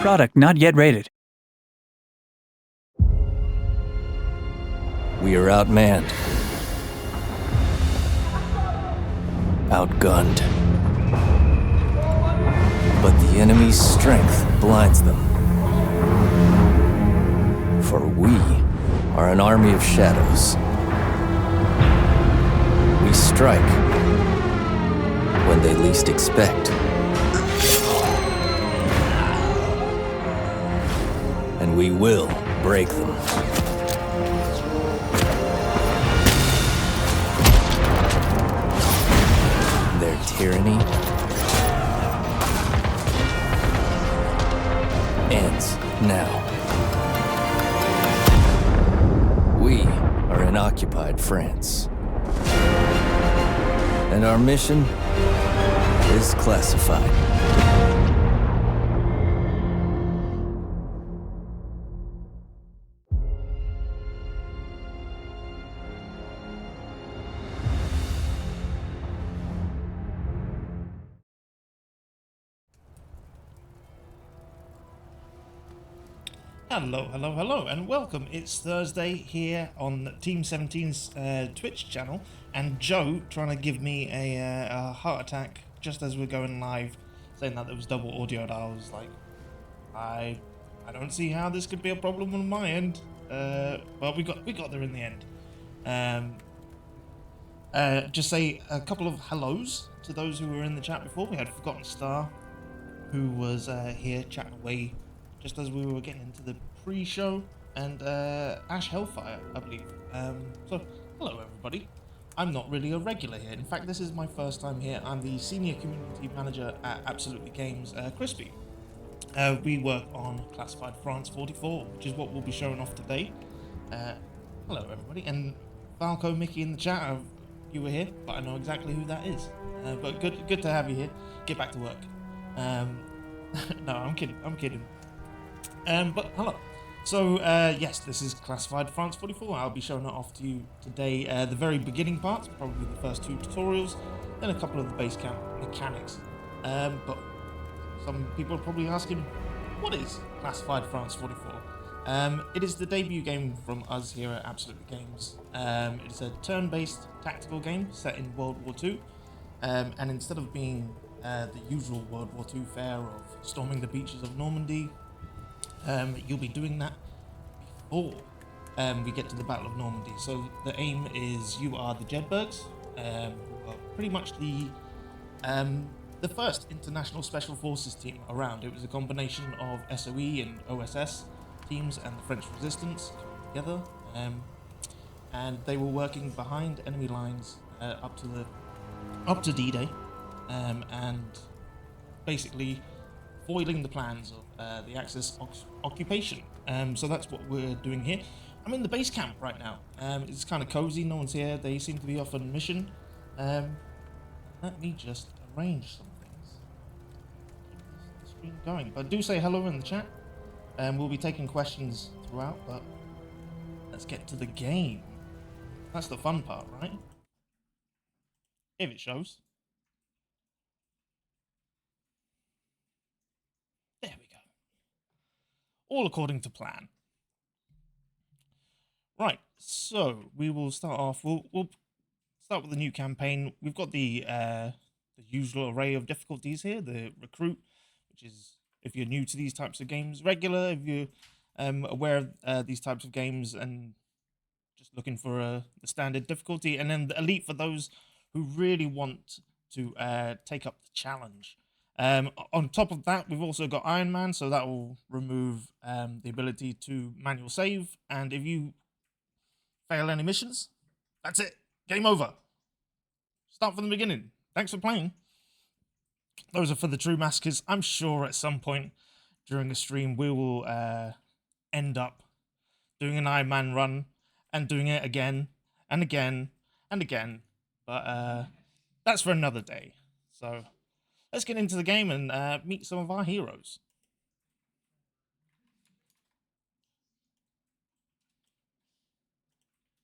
Product not yet rated. We are outmanned. Outgunned. But the enemy's strength blinds them. For we are an army of shadows. We strike when they least expect. And we will break them. Their tyranny ends now. We are in occupied France. And our mission is classified. Hello, and welcome. It's Thursday here on Team17's Twitch channel, and Joe trying to give me a heart attack just as we're going live, saying that there was double audio, and I was like, I don't see how this could be a problem on my end. But we got there in the end. Just say a couple of hellos to those who were in the chat before. We had Forgotten Star, who was here chatting away just as we were getting into the pre-show, and Ash Hellfire, I believe. So, hello everybody. I'm not really a regular here. In fact, this is my first time here. I'm the Senior Community Manager at Absolutely Games, Krispy. We work on Classified France 44, which is what we'll be showing off today. Hello everybody, and Falco, Mickey in the chat, you were here, but I know exactly who that is. But good to have you here. Get back to work. No, I'm kidding. But hello. So yes, this is Classified France 44. I'll be showing it off to you today. The very beginning parts, probably the first two tutorials, then a couple of the base camp mechanics. But some people are probably asking, what is Classified France 44? It is the debut game from us here at Absolutely Games. It's a turn-based tactical game set in World War II. And instead of being the usual World War II fare of storming the beaches of Normandy, you'll be doing that before we get to the Battle of Normandy. So the aim is you are the Jedburghs, who are pretty much the first international special forces team around. It was a combination of SOE and OSS teams and the French resistance coming together, and they were working behind enemy lines up to D-Day, and basically foiling the plans of the Axis occupation. So that's what we're doing here. I'm in the base camp right now. It's kind of cozy, no one's here. They seem to be off on a mission. Let me just arrange some things. Keep the screen going. But do say hello in the chat. We'll be taking questions throughout, but let's get to the game. That's the fun part, right? If it shows. There we go. All according to plan. Right, so we will start off. We'll start with the new campaign. We've got the usual array of difficulties here. The recruit, which is if you're new to these types of games. Regular, if you're aware of these types of games and just looking for the standard difficulty. And then the elite for those who really want to take up the challenge. On top of that, we've also got Iron Man, so that will remove the ability to manual save. And if you fail any missions, that's it. Game over. Start from the beginning. Thanks for playing. Those are for the true maskers. I'm sure at some point during the stream we will end up doing an Iron Man run and doing it again and again and again. But that's for another day. So let's get into the game and meet some of our heroes.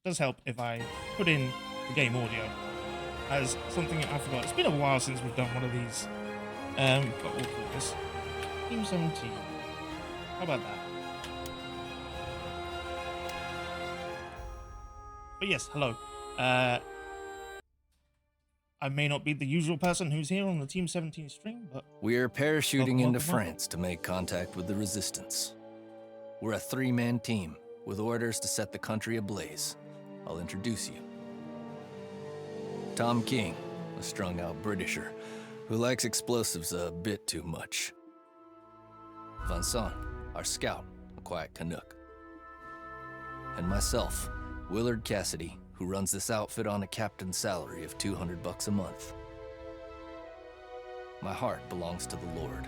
It does help if I put in the game audio as something I forgot. It's been a while since we've done one of these. But we'll call this Team 17 How about that? But yes, hello. I may not be the usual person who's here on the Team 17 stream, but We're parachuting welcome, into welcome. France to make contact with the resistance. We're a 3-man team with orders to set the country ablaze. I'll introduce you. Tom King, a strung-out Britisher who likes explosives a bit too much. Vincent, our scout, a quiet Canuck. And myself, Willard Cassidy, who runs this outfit on a captain's salary of $200 a month. My heart belongs to the Lord,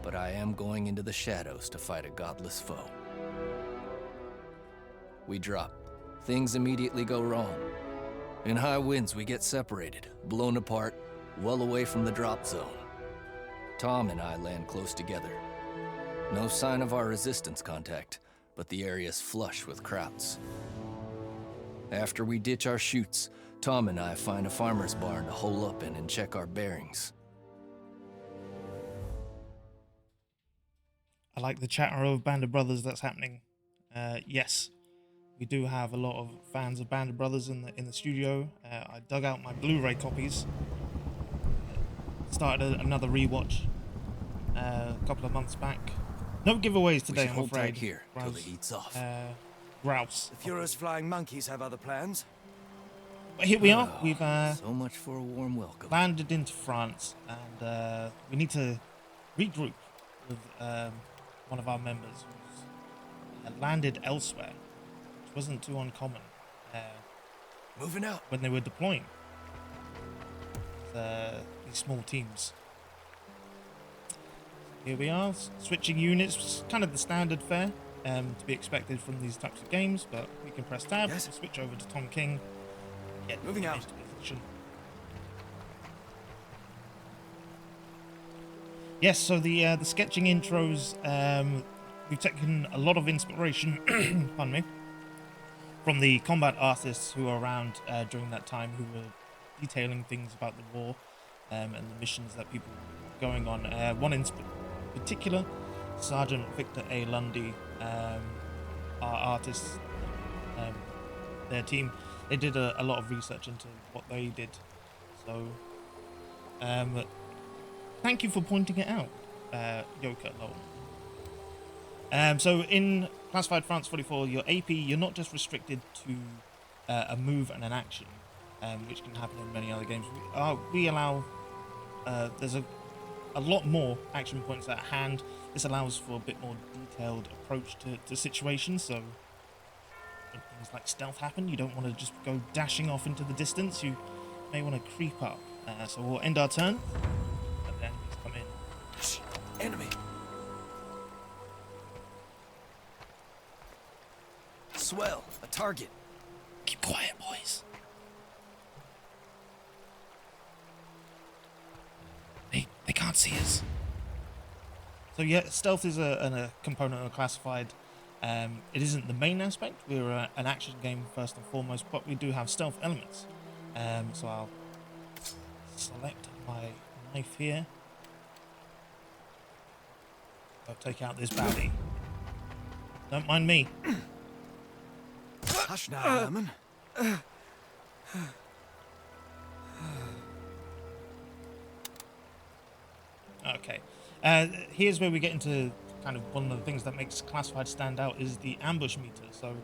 but I am going into the shadows to fight a godless foe. We drop. Things immediately go wrong. In high winds, we get separated, blown apart, well away from the drop zone. Tom and I land close together. No sign of our resistance contact, but the area's flush with crowds. After we ditch our chutes, Tom and I find a farmer's barn to hole up in and check our bearings. I like the chatter of Band of Brothers that's happening. Yes, we do have a lot of fans of Band of Brothers in the studio. I dug out my Blu-ray copies. Started another rewatch a couple of months back. No giveaways today, I'm hold afraid. tight here till it eats off. Grouse. The Fuhrer's flying monkeys have other plans. But here we are. We've So much for a warm welcome. landed into France, and we need to regroup with one of our members who's landed elsewhere, which wasn't too uncommon Moving out. when they were deploying these small teams. Here we are, switching units, kind of the standard fare to be expected from these types of games, but we can press tab, Yes. to switch over to Tom King, get Moving out. into position. Yes, so the sketching intros, we've taken a lot of inspiration, pardon me, from the combat artists who were around during that time, who were detailing things about the war and the missions that people were going on. One in particular, Sergeant Victor A. Lundy, our artists, their team, they did a lot of research into what they did. So, thank you for pointing it out, Yoka Lowell. So in Classified France 44, your AP, you're not just restricted to a move and an action, which can happen in many other games. We allow, there's a lot more action points at hand. This allows for a bit more detailed approach to situations, so when things like stealth happen, you don't want to just go dashing off into the distance, you may want to creep up. So we'll end our turn, let the enemies come in. Shh, enemy. Swell, a target. Keep quiet, boys. They can't see us. So yeah, stealth is a component of Classified. It isn't the main aspect. We're an action game first and foremost, but we do have stealth elements. So I'll select my knife here. I'll take out this baddie. Don't mind me. Hush now, Herman. Okay. Here's where we get into kind of one of the things that makes Classified stand out is the ambush meter. So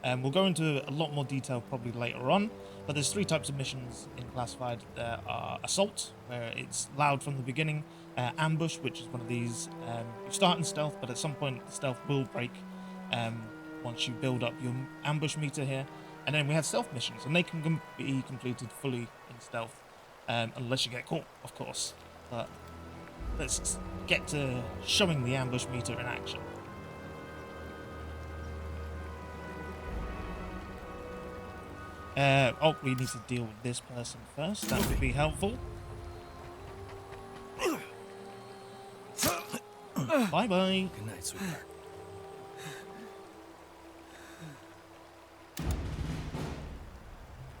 we'll go into a lot more detail probably later on, but there's 3 types of missions in Classified. There are Assault, where it's loud from the beginning, Ambush, which is one of these, you start in stealth, but at some point the stealth will break once you build up your ambush meter here. And then we have stealth missions, and they can be completed fully in stealth, unless you get caught, of course. But let's get to showing the ambush meter in action. We need to deal with this person first. That would be helpful. Bye-bye. Good night, sweetheart.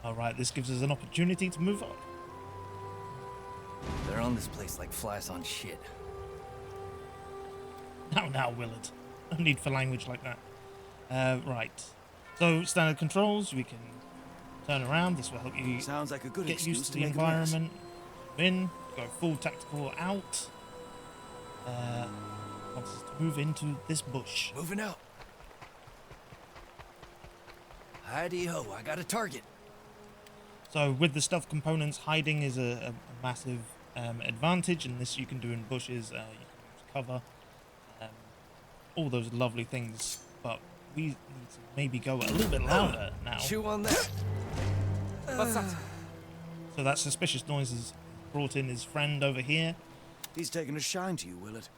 Alright, this gives us an opportunity to move up. They're on this place like flies on shit. Now, Willard. No need for language like that. Right. So standard controls, we can turn around. This will help you Sounds like a good get excuse used to to the make a mess. environment. In, go full tactical out. Wants us to move into this bush. Moving out. Heidi-ho, I got a target. So with the stealth components, hiding is a massive advantage, and this you can do in bushes. You can use cover, all those lovely things. But we need to maybe go a little bit louder now. Chew on that. What's that? So that suspicious noise has brought in his friend over here. He's taken a shine to you, Willard.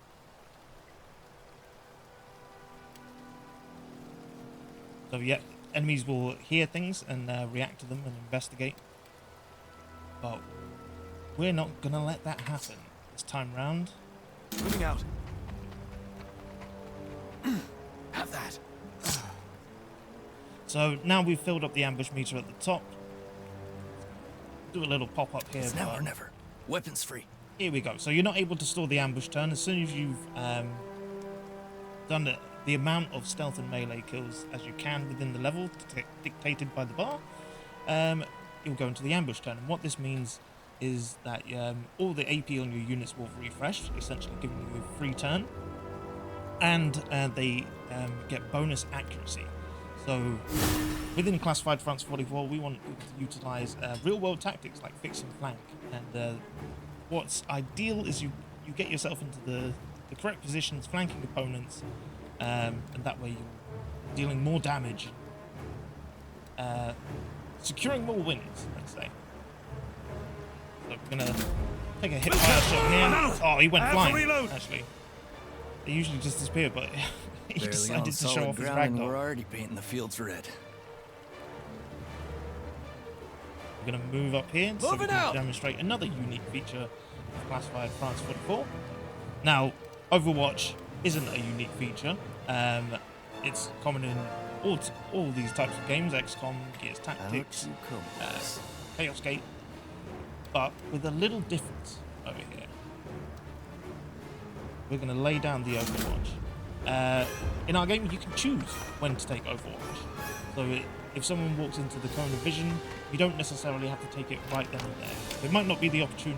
So yeah, enemies will hear things and react to them and investigate. But we're not gonna let that happen this time round. Moving out. Have that. So now we've filled up the ambush meter at the top. Do a little pop up here. It's now but or never. Weapons free. here we go. So you're not able to store the ambush turn. As soon as you've done the amount of stealth and melee kills as you can within the level dictated by the bar, you'll go into the ambush turn. And what this means is that all the AP on your units will refresh, essentially giving you a free turn. And they get bonus accuracy. So within Classified France 44, we want people to utilize real-world tactics like fix and flank. And what's ideal is you get yourself into the correct positions, flanking opponents, and that way you're dealing more damage, securing more wins, let's say. So we're gonna take a hip fire shot here. Oh, he went flying, actually. They usually just disappear, but he Barely decided on to show solid off his ground, and we're ragdoll. already painting the fields red. We're going to move up here so we Moving can out. demonstrate another unique feature of Classified France 44. Now, Overwatch isn't a unique feature. It's common in all these types of games, XCOM, Gears Tactics, Chaos Gate, but with a little difference over here. We're going to lay down the Overwatch. In our game, you can choose when to take Overwatch. So if someone walks into the cone of vision, you don't necessarily have to take it right then and there. It might not be the opportune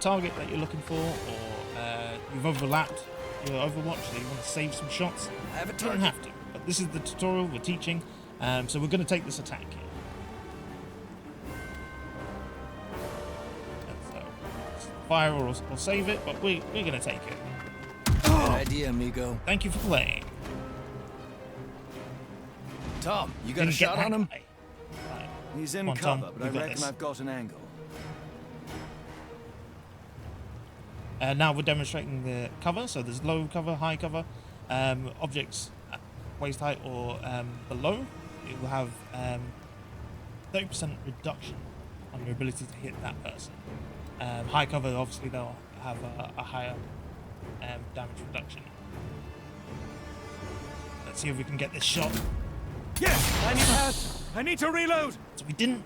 target that you're looking for, or you've overlapped your Overwatch, so you want to save some shots. I have a You don't target. have to. But this is the tutorial we're teaching, so we're going to take this attack here. So, fire or save it, but we're going to take it. Good idea, amigo. Thank you for playing. Tom, you got a Didn't get shot that on him? guy. Right. He's in Come on, Tom, cover, but we I got reckon this. I've got an angle. Now we're demonstrating the cover, so there's low cover, high cover. Objects at waist height or below, it will have 30% reduction on your ability to hit that person. High cover, obviously, they'll have a higher damage reduction. Let's see if we can get this shot. Yes! I need to reload! So we didn't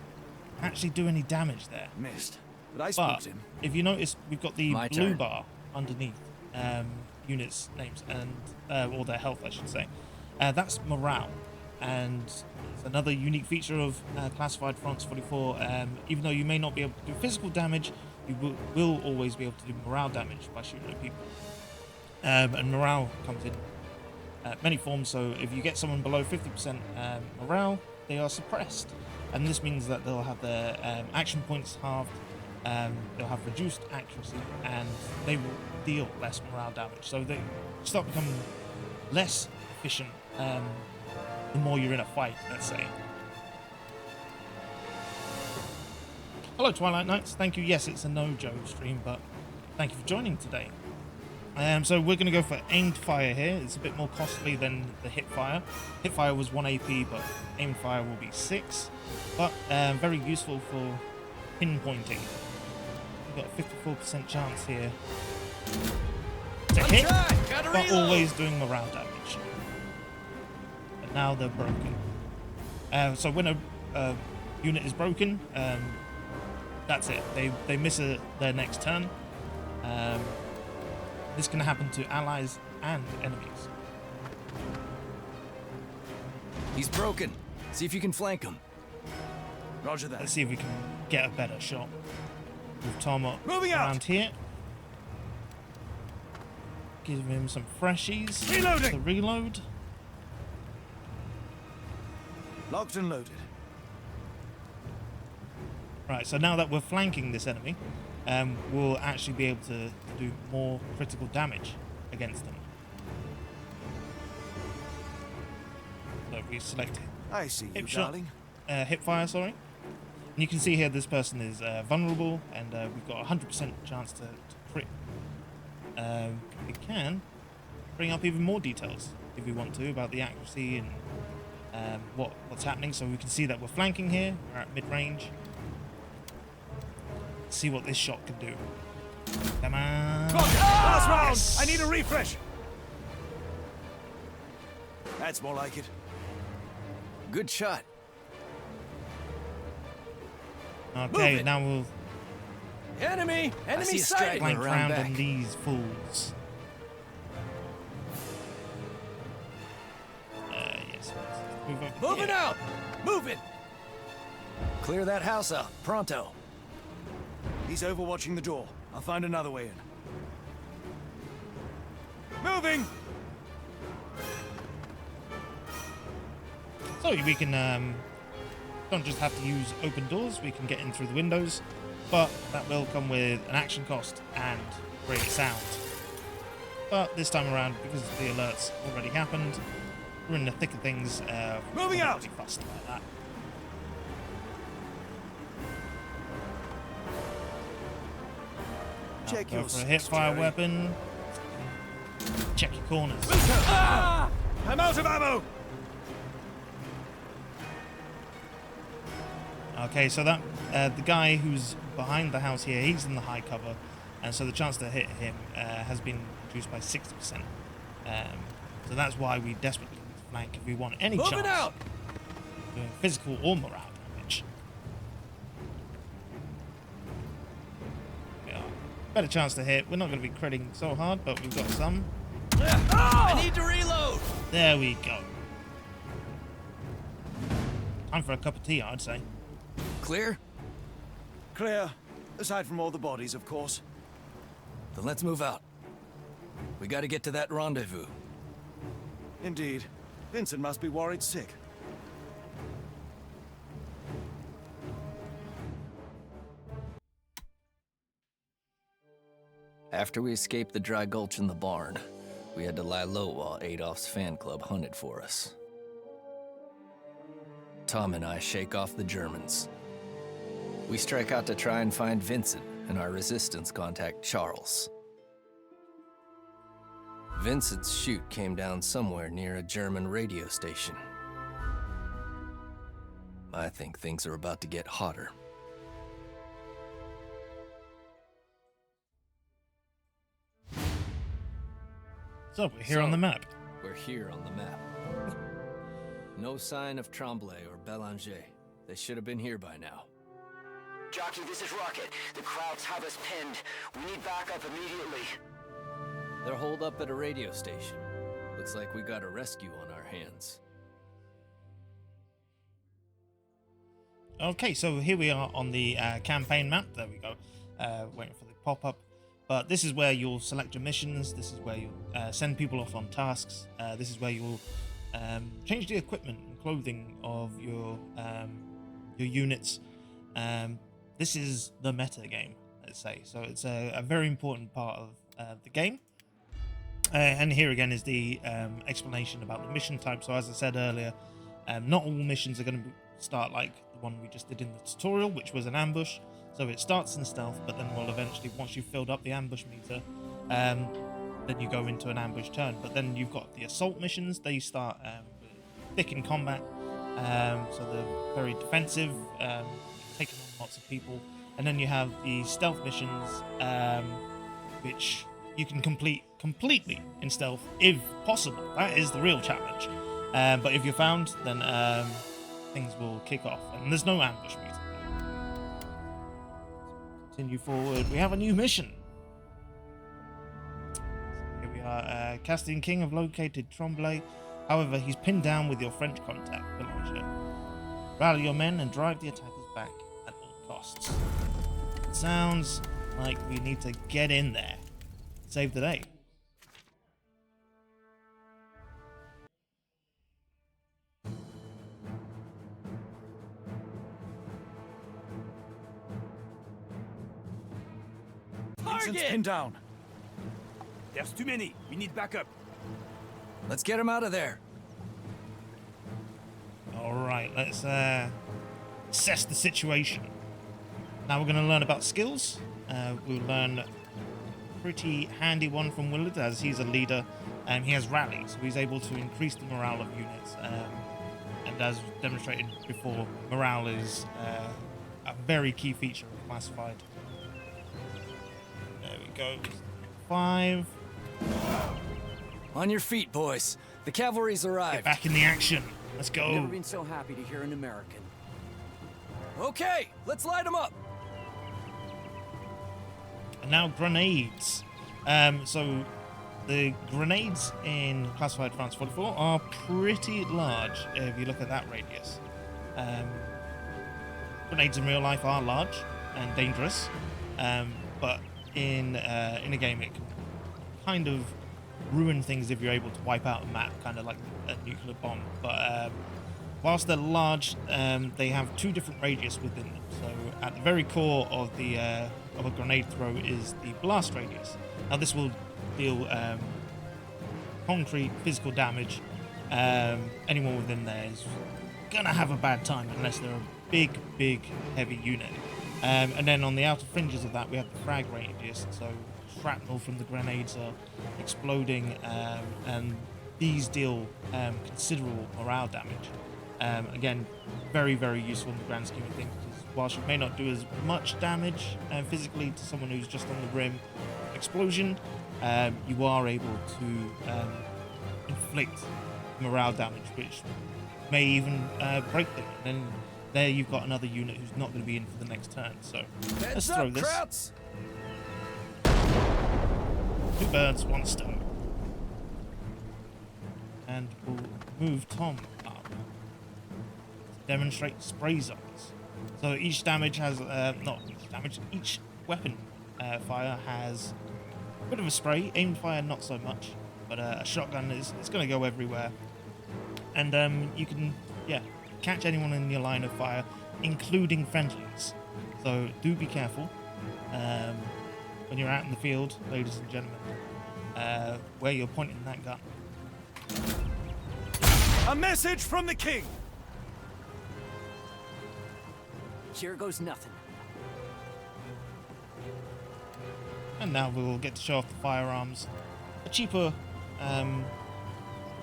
actually do any damage there. Missed. But I But spooked him. if you notice, we've got the My blue turn. bar underneath units' names and or their health, I should say. That's morale, and it's another unique feature of Classified France 44. Even though you may not be able to do physical damage, you will always be able to do morale damage by shooting at people. And morale comes in many forms. So if you get someone below 50% morale, they are suppressed, and this means that they'll have their action points halved. They'll have reduced accuracy, and they will deal less morale damage. So they start becoming less efficient the more you're in a fight, let's say. Hello, Twilight Knights. Thank you. Yes, it's a no-Joe stream, but thank you for joining today. So we're going to go for aimed fire here. It's a bit more costly than the hip fire. Hip fire was 1 AP, but aimed fire will be 6. But very useful for pinpointing. We've got a 54% chance here to hit, Gotta but reload. always doing morale damage. And now they're broken. So when a unit is broken, that's it. They miss their next turn. This can happen to allies and enemies. He's broken. See if you can flank him. Roger that. Let's see if we can get a better shot. Move Tom up Moving out. around here. Give him some freshies. Reloading. To reload. Locked and loaded. Right, so now that we're flanking this enemy, we'll actually be able to do more critical damage against them. So if we select I see you, hip shot, darling. hip fire, sorry. And you can see here this person is vulnerable, and we've got a 100% chance to crit. We can bring up even more details if we want to about the accuracy and what's happening. So we can see that we're flanking here. We're at mid-range. See what this shot can do. Come on. Last round. Yes. I need a refresh. That's more like it. Good shot. Okay, Move it. now we'll Enemy! see Enemy a sighted! flank Around round back. on these fools. Yes. Let's move over Moving here. out! Move it! Clear that house out. Pronto. He's overwatching the door. I'll find another way in. Moving! So we can don't just have to use open doors, we can get in through the windows, but that will come with an action cost and great sound. But this time around, because the alerts already happened, we're in the thick of things. Moving we're not out! really fussed about that. Check Go your for a six, hipfire Jerry. weapon. Check your corners. Ah! I'm out of ammo! Okay, so that the guy who's behind the house here, he's in the high cover, and so the chance to hit him has been reduced by 60%. So that's why we desperately need to flank if we want any Moving chance out! of doing physical or morale damage. Yeah, better chance to hit. We're not going to be critting so hard, but we've got some. I need to reload! There we go. Time for a cup of tea, I'd say. Clear? Clear. Aside from all the bodies, of course. Then let's move out. We gotta get to that rendezvous. Indeed. Vincent must be worried sick. After we escaped the dry gulch in the barn, we had to lie low while Adolf's fan club hunted for us. Tom and I shake off the Germans. We strike out to try and find Vincent and our resistance contact, Charles. Vincent's chute came down somewhere near a German radio station. I think things are about to get hotter. So we're here on the map. We're here on the map. No sign of Tremblay or Belanger. They should have been here by now. Jockey, this is Rocket. The Krauts have us pinned. We need backup immediately. They're holed up at a radio station. Looks like we got a rescue on our hands. Okay, so here we are on the campaign map. There we go. Waiting for the pop-up. But this is where you'll select your missions. This is where you'll send people off on tasks. This is where you'll change the equipment and clothing of your units. This is the meta game, let's say. So it's a very important part of the game. And here again is the explanation about the mission type. So as I said earlier, not all missions are going to start like the one we just did in the tutorial, which was an ambush. So it starts in stealth, but then we'll eventually, once you've filled up the ambush meter, then you go into an ambush turn. But then you've got the assault missions. They start thick in combat, so they're very defensive, taking on lots of people. And then you have the stealth missions, which you can complete completely in stealth, if possible. That is the real challenge. But if you're found, then things will kick off. And there's no ambush meter. Continue forward. We have a new mission. So here we are. Castian King have located Tremblay. However, he's pinned down with your French contact, Belanger. Rally your men and drive the attackers back at all costs. It sounds like we need to get in there. Save the day. Vincent's pinned down. There's too many. We need backup. Let's get him out of there. Alright, let's assess the situation. Now we're going to learn about skills. We'll learn a pretty handy one from Willard, as he's a leader. He has rally, so he's able to increase the morale of units. And as demonstrated before, morale is a very key feature of Classified. There we go. 5. On your feet, boys. The cavalry's arrived. Get back in the action. Let's go. Never been so happy to hear an American. Okay, let's light them up. And now grenades. So the grenades in Classified France 44 are pretty large if you look at that radius. Grenades in real life are large and dangerous, but in a game it can kind of ruin things if you're able to wipe out a map, kind of like a nuclear bomb. But whilst they're large, they have 2 different radius within them. So at the very core of a grenade throw is the blast radius. Now this will deal concrete physical damage. Anyone within there is gonna have a bad time unless they're a big heavy unit. And then on the outer fringes of that we have the frag radius, so shrapnel from the grenades are exploding, and these deal considerable morale damage. Again, very useful in the grand scheme of things, because whilst you may not do as much damage physically to someone who's just on the rim explosion, you are able to inflict morale damage, which may even break them. And then there you've got another unit who's not going to be in for the next turn. So let's throw this. Krauts. 2 birds, 1 stone. And we'll move Tom up to demonstrate spray zones. So each damage has, not each damage, each weapon fire has a bit of a spray. Aimed fire, not so much. But a shotgun it's going to go everywhere. And you can, catch anyone in your line of fire, including friendlies. So do be careful when you're out in the field, ladies and gentlemen, where you're pointing that gun. A message from the king. Here goes nothing. And now we'll get to show off the firearms. A cheaper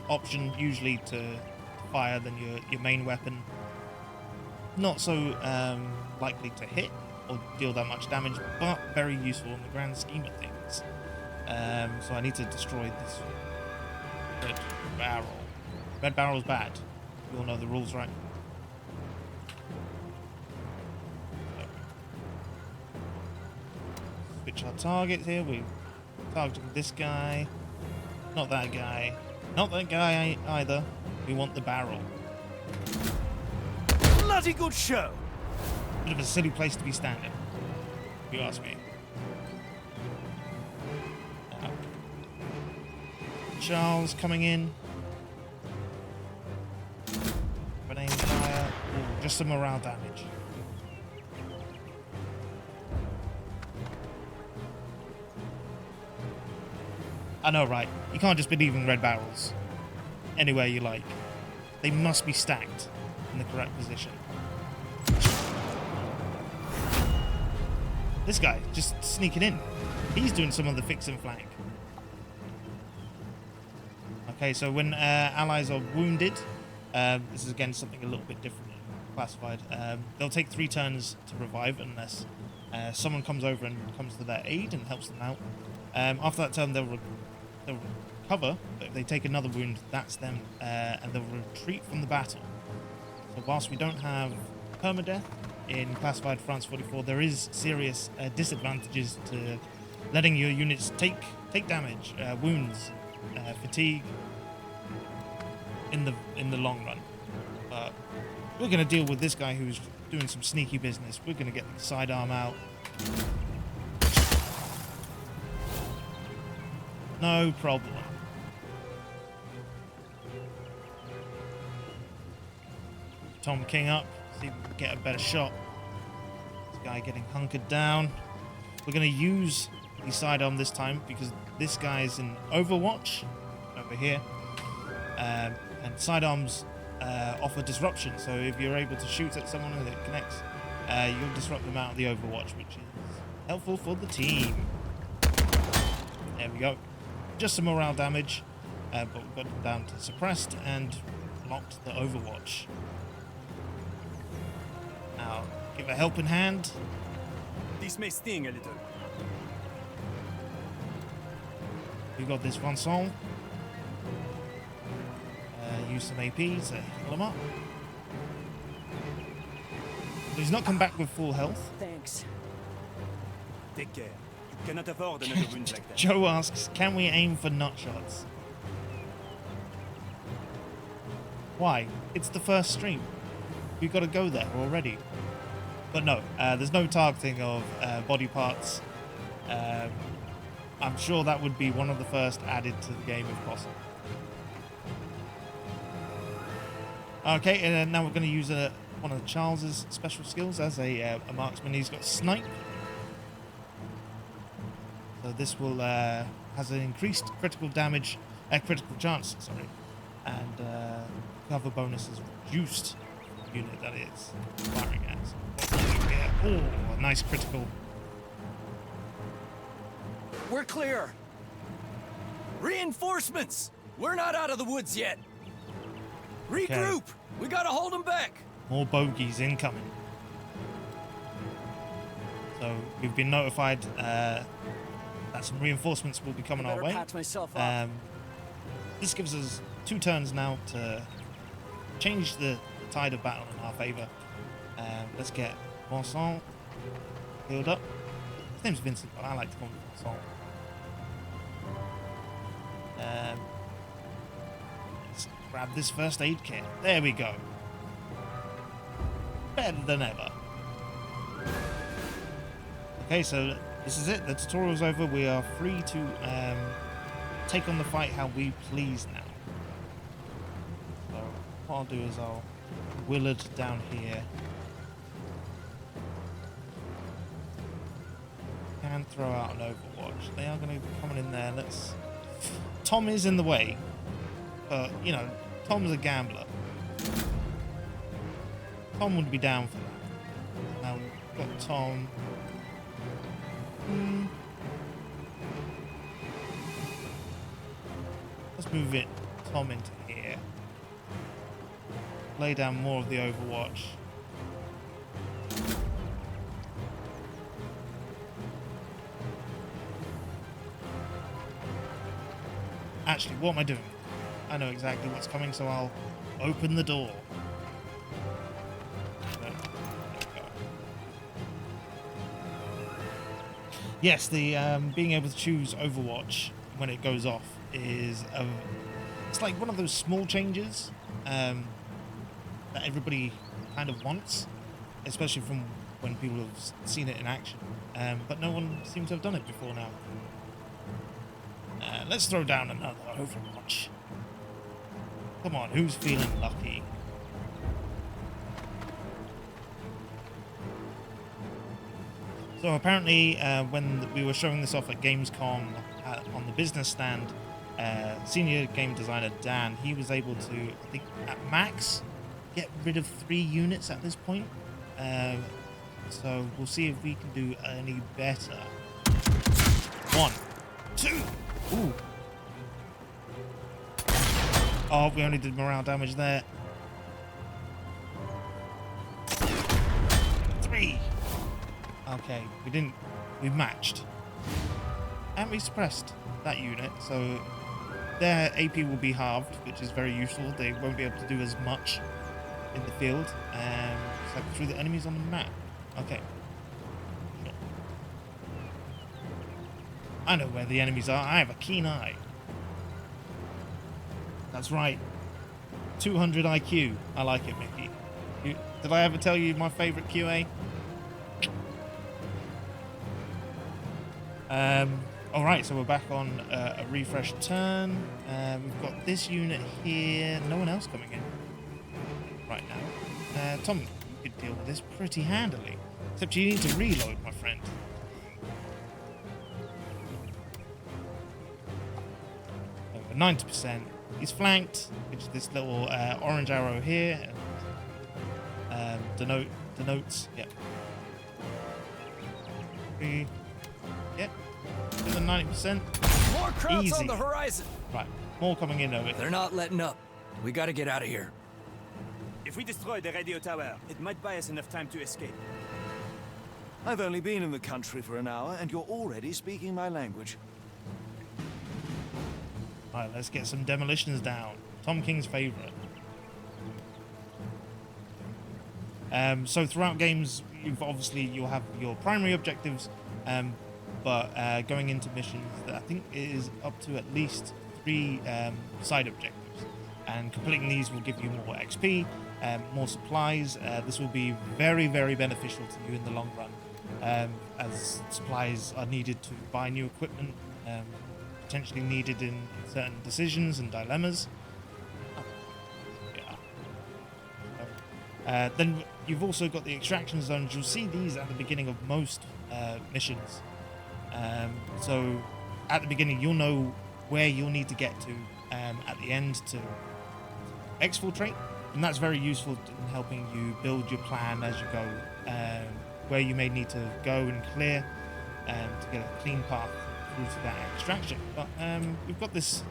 option usually to fire than your main weapon. Not so likely to hit or deal that much damage, but very useful in the grand scheme of things. So I need to destroy this red barrel. Red barrel's bad. You all know the rules, right? Switch our targets here. We're targeting this guy. Not that guy. Not that guy either. We want the barrel. Bloody good show. Bit of a silly place to be standing, if you ask me. Charles coming in. Grenade fire. Ooh, just some morale damage. I know, right? You can't just be leaving red barrels anywhere you like. They must be stacked in the correct position. This guy just sneaking in. He's doing some of the fix and flank. Okay, so when allies are wounded, this is again something a little bit different in Classified. They'll take 3 turns to revive unless someone comes over and comes to their aid and helps them out. After that turn, they'll recover, but if they take another wound, that's them, and they'll retreat from the battle. So whilst we don't have permadeath in Classified France 44, there is serious disadvantages to letting your units take damage, wounds, fatigue. in the long run. But we're gonna deal with this guy who's doing some sneaky business. We're gonna get the sidearm out. No problem. Tom King up. See if we can get a better shot. This guy getting hunkered down. We're going to use the sidearm this time because this guy's in Overwatch over here. And sidearms offer disruption. So if you're able to shoot at someone and it connects, you'll disrupt them out of the Overwatch, which is helpful for the team. There we go. Just some morale damage, but we've got them down to suppressed and locked the Overwatch. Now, give a helping hand. This may sting a little. We've got this Vincent. Use some AP to heal him up. But he's not come back with full health. Thanks. Take care. You cannot afford another wound like that. Joe asks, can we aim for nut shots? Why? It's the first stream. We've got to go there already. But no, there's no targeting of body parts. I'm sure that would be one of the first added to the game if possible. Okay, and now we're going to use one of Charles's special skills as a marksman. He's got snipe. So this will has an increased critical damage, critical chance, sorry, and cover bonus is reduced. Unit that is firing at. Oh, a nice critical. We're clear. Reinforcements. We're not out of the woods yet. Regroup. Okay. We gotta hold them back. More bogeys incoming. So we've been notified that some reinforcements will be coming our way. Patch myself up. This gives us 2 turns now to change the tide of battle in our favor. Let's get Vincent healed up. His name's Vincent, but I like to call him Vincent. Let's grab this first aid kit. There we go. Better than ever. Okay, so this is it. The tutorial's over. We are free to take on the fight how we please now. So what I'll do is I'll Willard down here. Can throw out an Overwatch. They are going to be coming in there. Let's. Tom is in the way, but you know, Tom's a gambler. Tom would be down for that. Now we've got Tom. Let's move it. Tom into here. Lay down more of the Overwatch. Actually, what am I doing? I know exactly what's coming, so I'll open the door. There we go. Yes, the being able to choose Overwatch when it goes off is it's like one of those small changes that everybody kind of wants, especially from when people have seen it in action. But no one seems to have done it before now. Let's throw down another Overwatch. Come on, who's feeling lucky? So apparently, when we were showing this off at Gamescom on the business stand, senior game designer Dan, he was able to, I think, at max, get rid of 3 units at this point. So we'll see if we can do any better. 1, 2. Ooh. Oh, we only did morale damage there. 3. Okay, we matched. And we suppressed that unit, so their AP will be halved, which is very useful. They won't be able to do as much in the field. Cycle through the enemies on the map. Okay. Sure. I know where the enemies are. I have a keen eye. That's right. 200 IQ. I like it, Mickey. Did I ever tell you my favorite QA? All right, so we're back on a refresh turn. We've got this unit here. No one else coming in right now. Tom, you could deal with this pretty handily. Except you need to reload, my friend. Over 90%. He's flanked, which is this little orange arrow here. Denotes. Yep. Yep. To the 90%. More Krauts Easy. on the horizon. Right. More coming in over They're here. not letting up. We gotta get out of here. If we destroy the radio tower, it might buy us enough time to escape. I've only been in the country for an hour, and you're already speaking my language. Right, let's get some demolitions down. Tom King's favorite. So throughout games, you'll have your primary objectives, but going into missions, I think it is up to at least 3 side objectives, and completing these will give you more XP, more supplies. This will be very, very beneficial to you in the long run, as supplies are needed to buy new equipment, potentially needed in certain decisions and dilemmas. Then you've also got the extraction zones. You'll see these at the beginning of most missions. So at the beginning, you'll know where you'll need to get to at the end to exfiltrate, and that's very useful in helping you build your plan as you go, where you may need to go and clear to get a clean path through to that extraction. But we've got this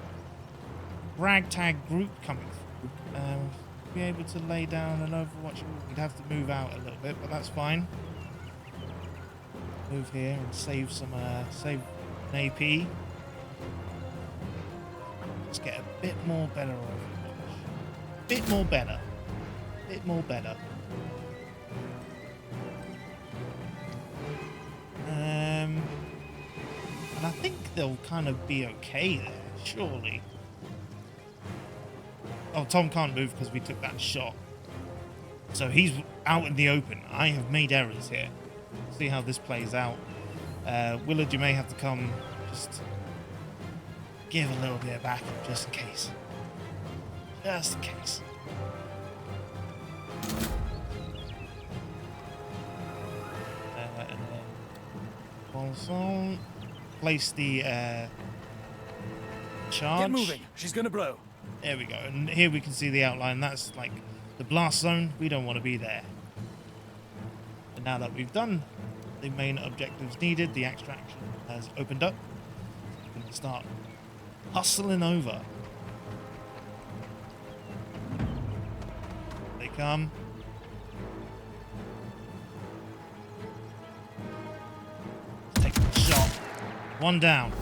ragtag group coming through. Be able to lay down an overwatch. We'd have to move out a little bit, but that's fine. Move here and save some save an AP. Let's get a bit more better overwatch. Bit more better. Bit more better. And I think they'll kind of be okay there, surely. Oh, Tom can't move because we took that shot. So he's out in the open. I have made errors here. See how this plays out. Willard, you may have to come just give a little bit of backup just in case. Just in case. And then also place the charge. Get moving. She's gonna blow. There we go, and here we can see the outline. That's like the blast zone. We don't want to be there. And now that we've done the main objectives needed, the extraction has opened up. We can start hustling over. They come. Take the shot. One down.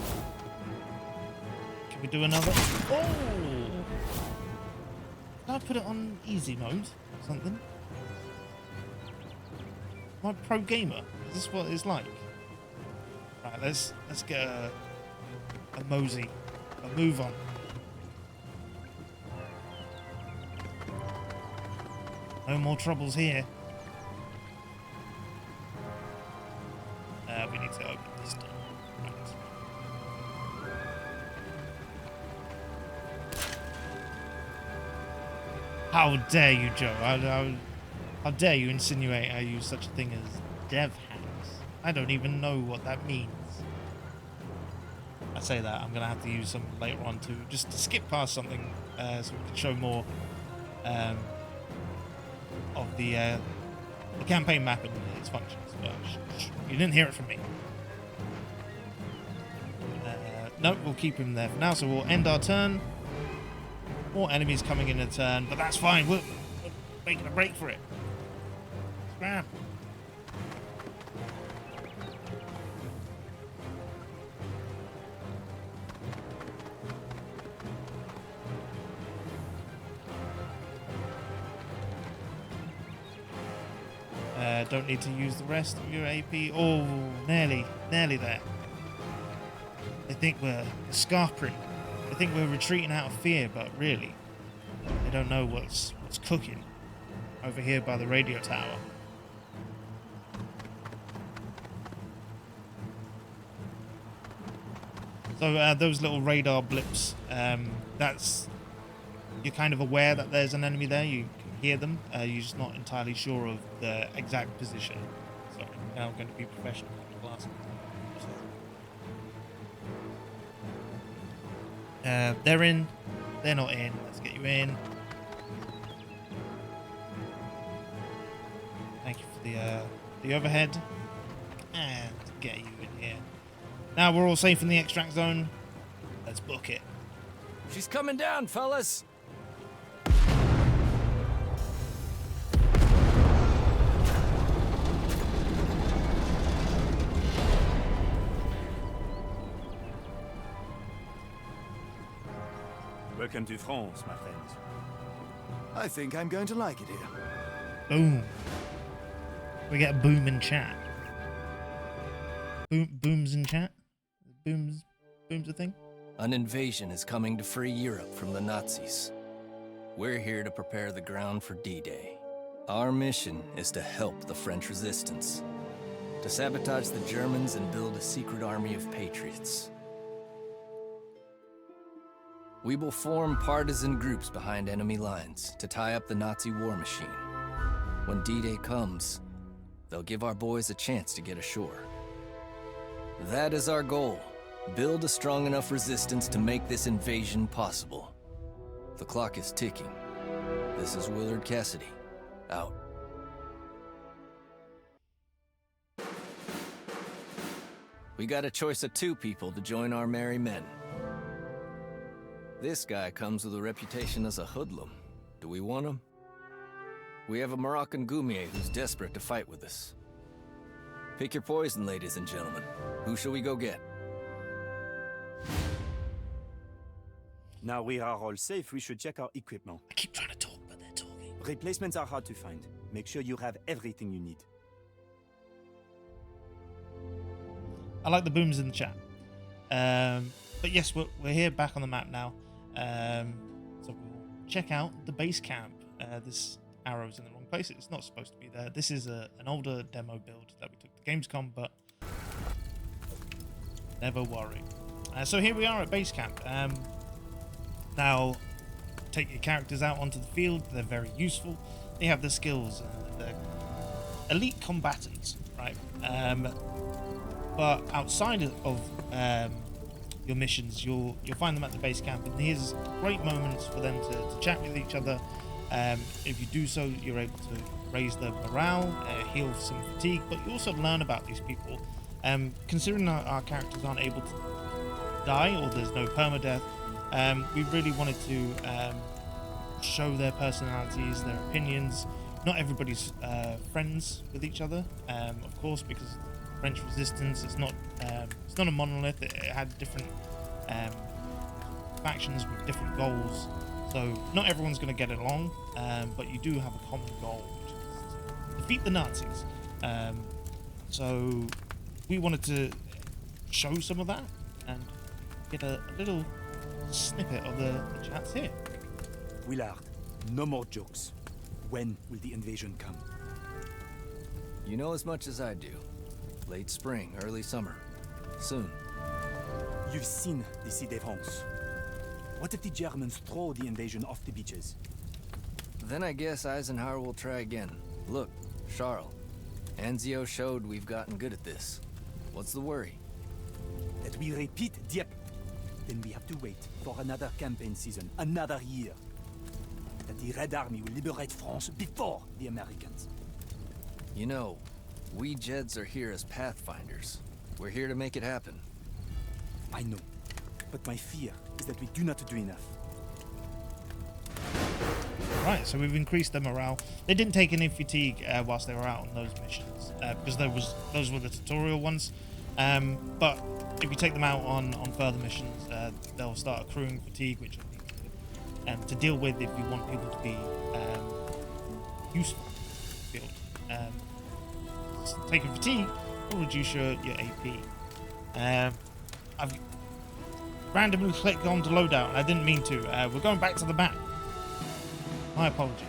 Can we do another? Oh! Can I put it on easy mode or something? Am I pro gamer? Is this what it's like? Right, let's get a mosey, a move on. No more troubles here. We need to open this door. Right. How dare you, Joe? How dare you insinuate I use such a thing as dev hacks? I don't even know what that means. I say that, I'm going to have to use some later on to just to skip past something so we can show more of the campaign map and its functions. But you didn't hear it from me. No, we'll keep him there for now, so we'll end our turn. More enemies coming in a turn, but that's fine. We're making a break for it. Scram. Don't need to use the rest of your AP. Oh, nearly there. They think we're scarpering. They think we're retreating out of fear, but really, They don't know what's cooking over here by the radio tower. So those little radar blips, that's, you're kind of aware that there's an enemy there. You can hear them. You're just not entirely sure of the exact position. Sorry, now I'm going to be professional with my glasses. They're in. They're not in. Let's get you in. Thank you for the overhead. And get you in here. Now we're all safe in the extract zone. Let's book it. She's coming down, fellas. Welcome to France, my friends. I think I'm going to like it here. Boom. We get a boom in chat. Booms in chat? Booms a thing? An invasion is coming to free Europe from the Nazis. We're here to prepare the ground for D-Day. Our mission is to help the French resistance, to sabotage the Germans and build a secret army of patriots. We will form partisan groups behind enemy lines to tie up the Nazi war machine. When D-Day comes, they'll give our boys a chance to get ashore. That is our goal. Build a strong enough resistance to make this invasion possible. The clock is ticking. This is Willard Cassidy, out. We got a choice of 2 people to join our merry men. This guy comes with a reputation as a hoodlum. Do we want him? We have a Moroccan Goumier who's desperate to fight with us. Pick your poison, ladies and gentlemen. Who shall we go get? Now we are all safe, we should check our equipment. I keep trying to talk, but they're talking. Replacements are hard to find. Make sure you have everything you need. I like the booms in the chat. But yes, we're here back on the map now. So we'll check out the base camp. This arrow's in the wrong place. It's not supposed to be there. This is an older demo build that we took to Gamescom, but never worry. So here we are at base camp. Now, take your characters out onto the field. They're very useful. They have the skills. They're elite combatants, right? But outside of your missions, you'll find them at the base camp, and here's great moments for them to chat with each other. If you do so, you're able to raise their morale, heal some fatigue, but you also learn about these people. Considering our characters aren't able to die, or there's no permadeath, we really wanted to show their personalities, their opinions. Not everybody's friends with each other, of course, because French resistance, it's not a monolith. It had different factions with different goals, so not everyone's going to get along, but you do have a common goal, which is to defeat the Nazis. So we wanted to show some of that and get a little snippet of the chats here. Willard, no more jokes. When will the invasion come? You know as much as I do. Late spring, early summer. Soon. You've seen the Sea de France. What if the Germans throw the invasion off the beaches? Then I guess Eisenhower will try again. Look, Charles. Anzio showed we've gotten good at this. What's the worry? That we repeat Dieppe. Then we have to wait for another campaign season, another year. That the Red Army will liberate France before the Americans. You know, we Jeds are here as pathfinders. We're here to make it happen. I know, but my fear is that we do not do enough. Right, so we've increased their morale. They didn't take any fatigue whilst they were out on those missions, because those were the tutorial ones. But if you take them out on further missions, they'll start accruing fatigue, which I need to deal with if you want people to be useful in the field. Taking fatigue will reduce your AP. I've randomly clicked on to loadout, and I didn't mean to. We're going back to the map. My apologies.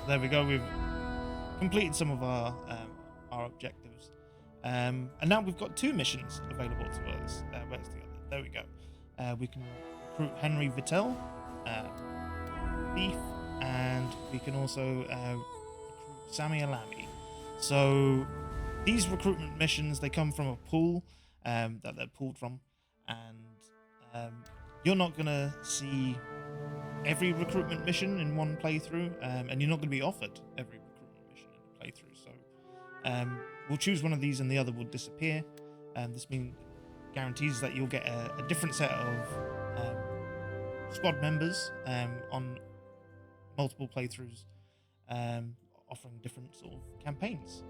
There we go. We've completed some of our objectives, and now we've got 2 missions available to us. Where's the other? There we go. We can recruit Henry Vittel, Thief, and we can also recruit Sammy Alami. So these recruitment missions, they come from a pool that they're pulled from, and you're not gonna see every recruitment mission in one playthrough, and you're not going to be offered every recruitment mission in a playthrough. So we'll choose one of these and the other will disappear. This guarantees that you'll get a different set of squad members on multiple playthroughs, offering different sort of campaigns.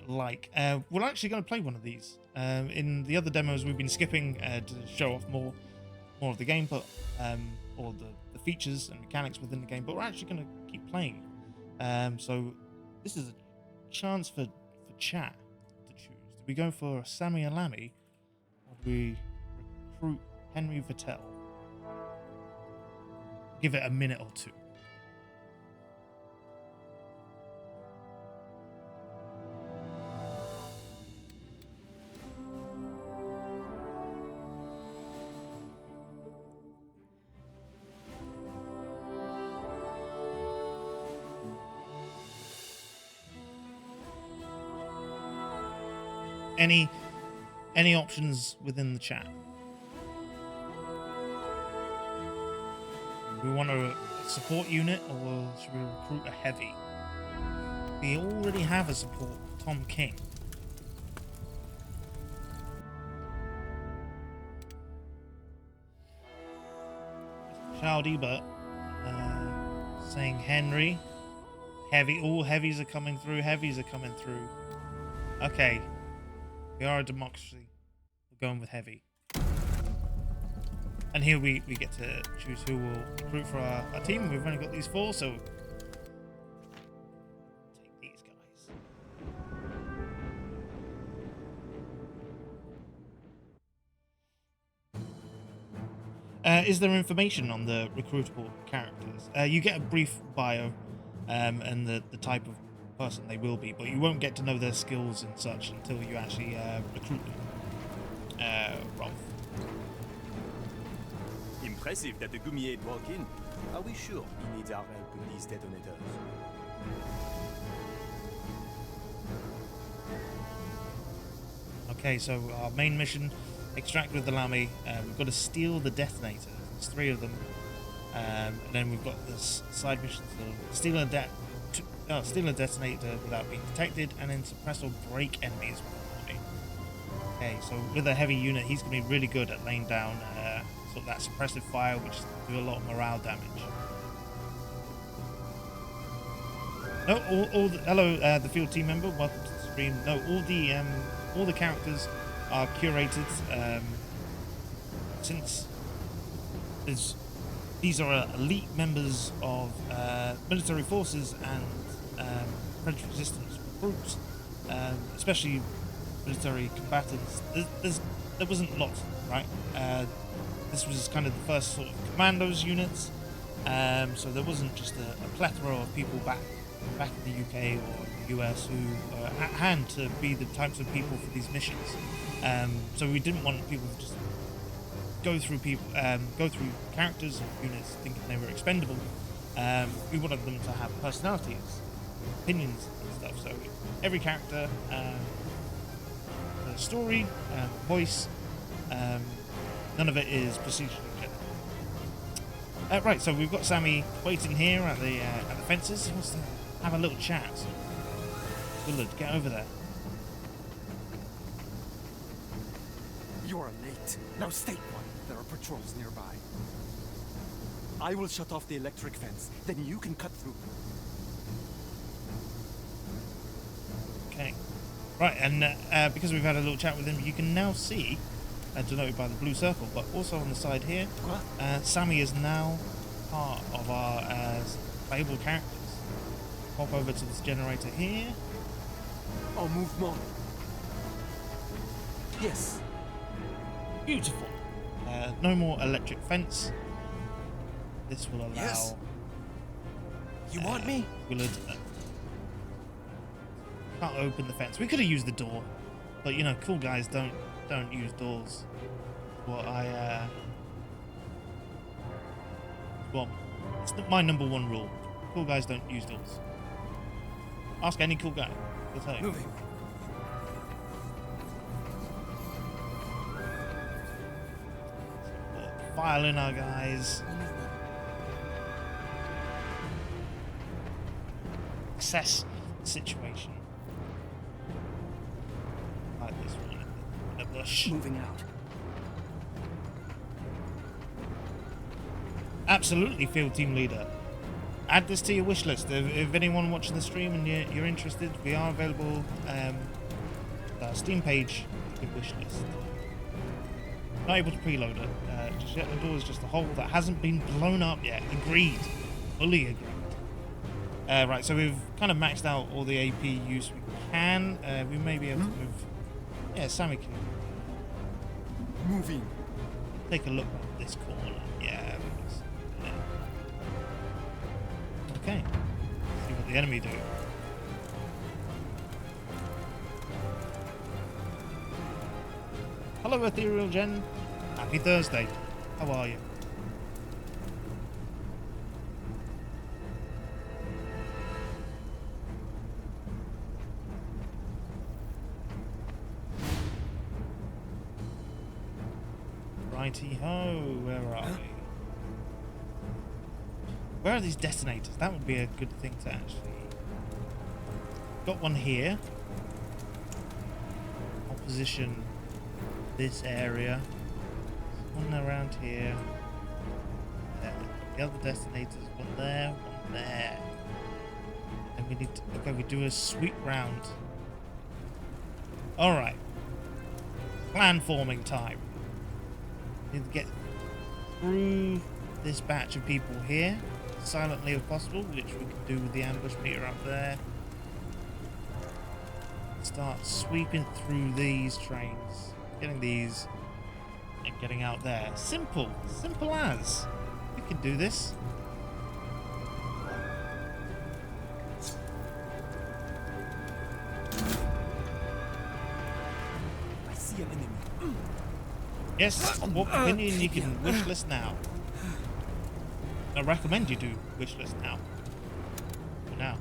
We're actually going to play one of these. In the other demos, we've been skipping to show off more of the game, but or the features and mechanics within the game, but we're actually going to keep playing. So this is a chance for chat to choose. Do we go for Sammy Alami, or do we recruit Henry Vittel? Give it a minute or two. Any options within the chat? Do we want a support unit, or should we recruit a heavy? We already have a support, Tom King. Child Ebert saying Henry. Heavy. All heavies are coming through. Heavies are coming through. Okay. We are a democracy. We're going with heavy. And here we get to choose who will recruit for our team. We've only got these 4, so take these guys. Is there information on the recruitable characters? You get a brief bio and the type of person they will be, but you won't get to know their skills and such until you actually recruit them. Rolf. Impressive that the Gumier broke in. Are we sure he needs our help with these detonators? Okay, so our main mission, extract with the Lamy. We've got to steal the detonator. There's 3 of them. And then we've got this side mission to steal a detonator without being detected, and then suppress or break enemies with the Lamy. Okay, so with a heavy unit, he's going to be really good at laying down sort of that suppressive fire, which do a lot of morale damage. No, hello, the field team member. Welcome to the stream. No, all the characters are curated. Since these are elite members of military forces and French resistance groups, especially military combatants. There wasn't lots, right? This was kind of the first sort of commandos units, so there wasn't just a plethora of people back in the UK or the US who were at hand to be the types of people for these missions. So we didn't want people to just go through characters and units thinking they were expendable. We wanted them to have personalities, opinions and stuff. So every character, a story, voice. None of it is procedurally generated. Right, so we've got Sammy waiting here at the fences. He wants to have a little chat. So Willard, get over there. You are late. Now state one. There are patrols nearby. I will shut off the electric fence. Then you can cut through. Okay. Right, and because we've had a little chat with him, you can now see, denoted by the blue circle, but also on the side here, Sammy is now part of our playable characters. Pop over to this generator here. En mouvement. Yes. Beautiful. No more electric fence. this will allow. Yes. You want me? Willard. Can't open the fence. We could have used the door, but you know, cool guys don't use doors. Well, it's my number one rule. Cool guys don't use doors. Ask any cool guy. They'll tell you. Moving. File in our guys. Assess the situation. Like this one in the bush. Moving out. Absolutely, field team leader. Add this to your wish list. If anyone watching the stream and you're interested, we are available. Our Steam page, the wish list. Not able to preload it just yet. The door is just a hole that hasn't been blown up yet. Agreed. Fully agreed. Right, so we've kind of maxed out all the AP use we can. We may be able to move. Yeah, Sammy can Moving. take a look at this corner. Yeah. Okay. See what the enemy do. Hello, Ethereal Gen. Happy Thursday. How are you? Righty ho, where are we? Where are these detonators? That would be a good thing to actually. Got one here. I'll position this area. One around here. There. The other detonators, one there, one there. And we need to. Okay, we do a sweep round. Alright. Plan forming time. Need to get through this batch of people here silently if possible, which we can do with the ambush meter up there. Start sweeping through these trains, getting these and getting out there. Simple as. We can do this. I see an enemy. Yes, what opinion you can wish list now. I recommend you do wish list now. For now.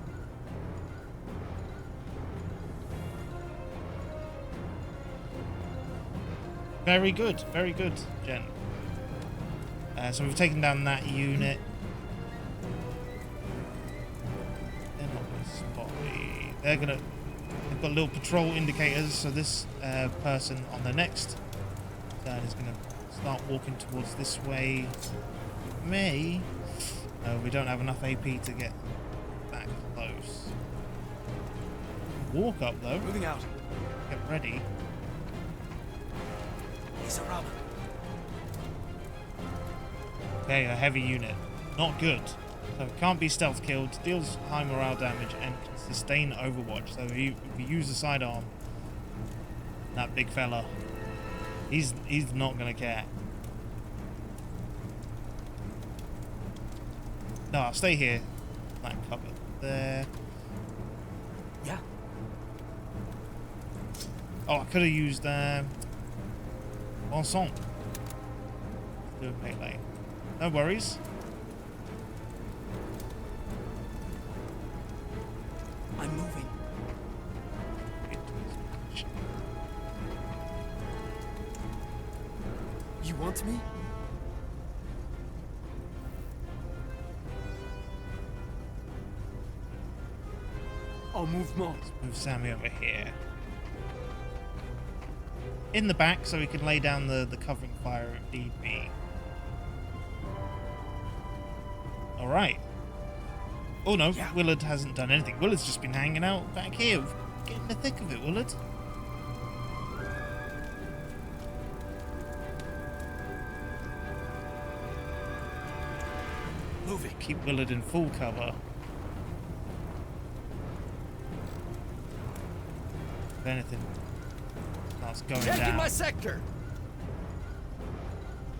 Very good, Jen. So we've taken down that unit. They're not going to spot me. They've got little patrol indicators, so this person on the next turn is going to start walking towards this way. We don't have enough AP to get that close. Walk up though. Moving out. Get ready. He's a robber. Okay, a heavy unit. Not good. So it can't be stealth killed, deals high morale damage, and can sustain overwatch. So if you use the sidearm, that big fella, he's not gonna care. No, I'll stay here. That cover there. Yeah. Oh, I could have used Ensemble. Do a melee. No worries. I'm moving. You want me? En mouvement. Let's move Sammy over here. In the back so he can lay down the covering fire if need be. Alright. Oh no, Yeah. Willard hasn't done anything. Willard's just been hanging out back here. Get in the thick of it, Willard. Move it. Keep Willard in full cover. If anything starts going Check in down. my sector.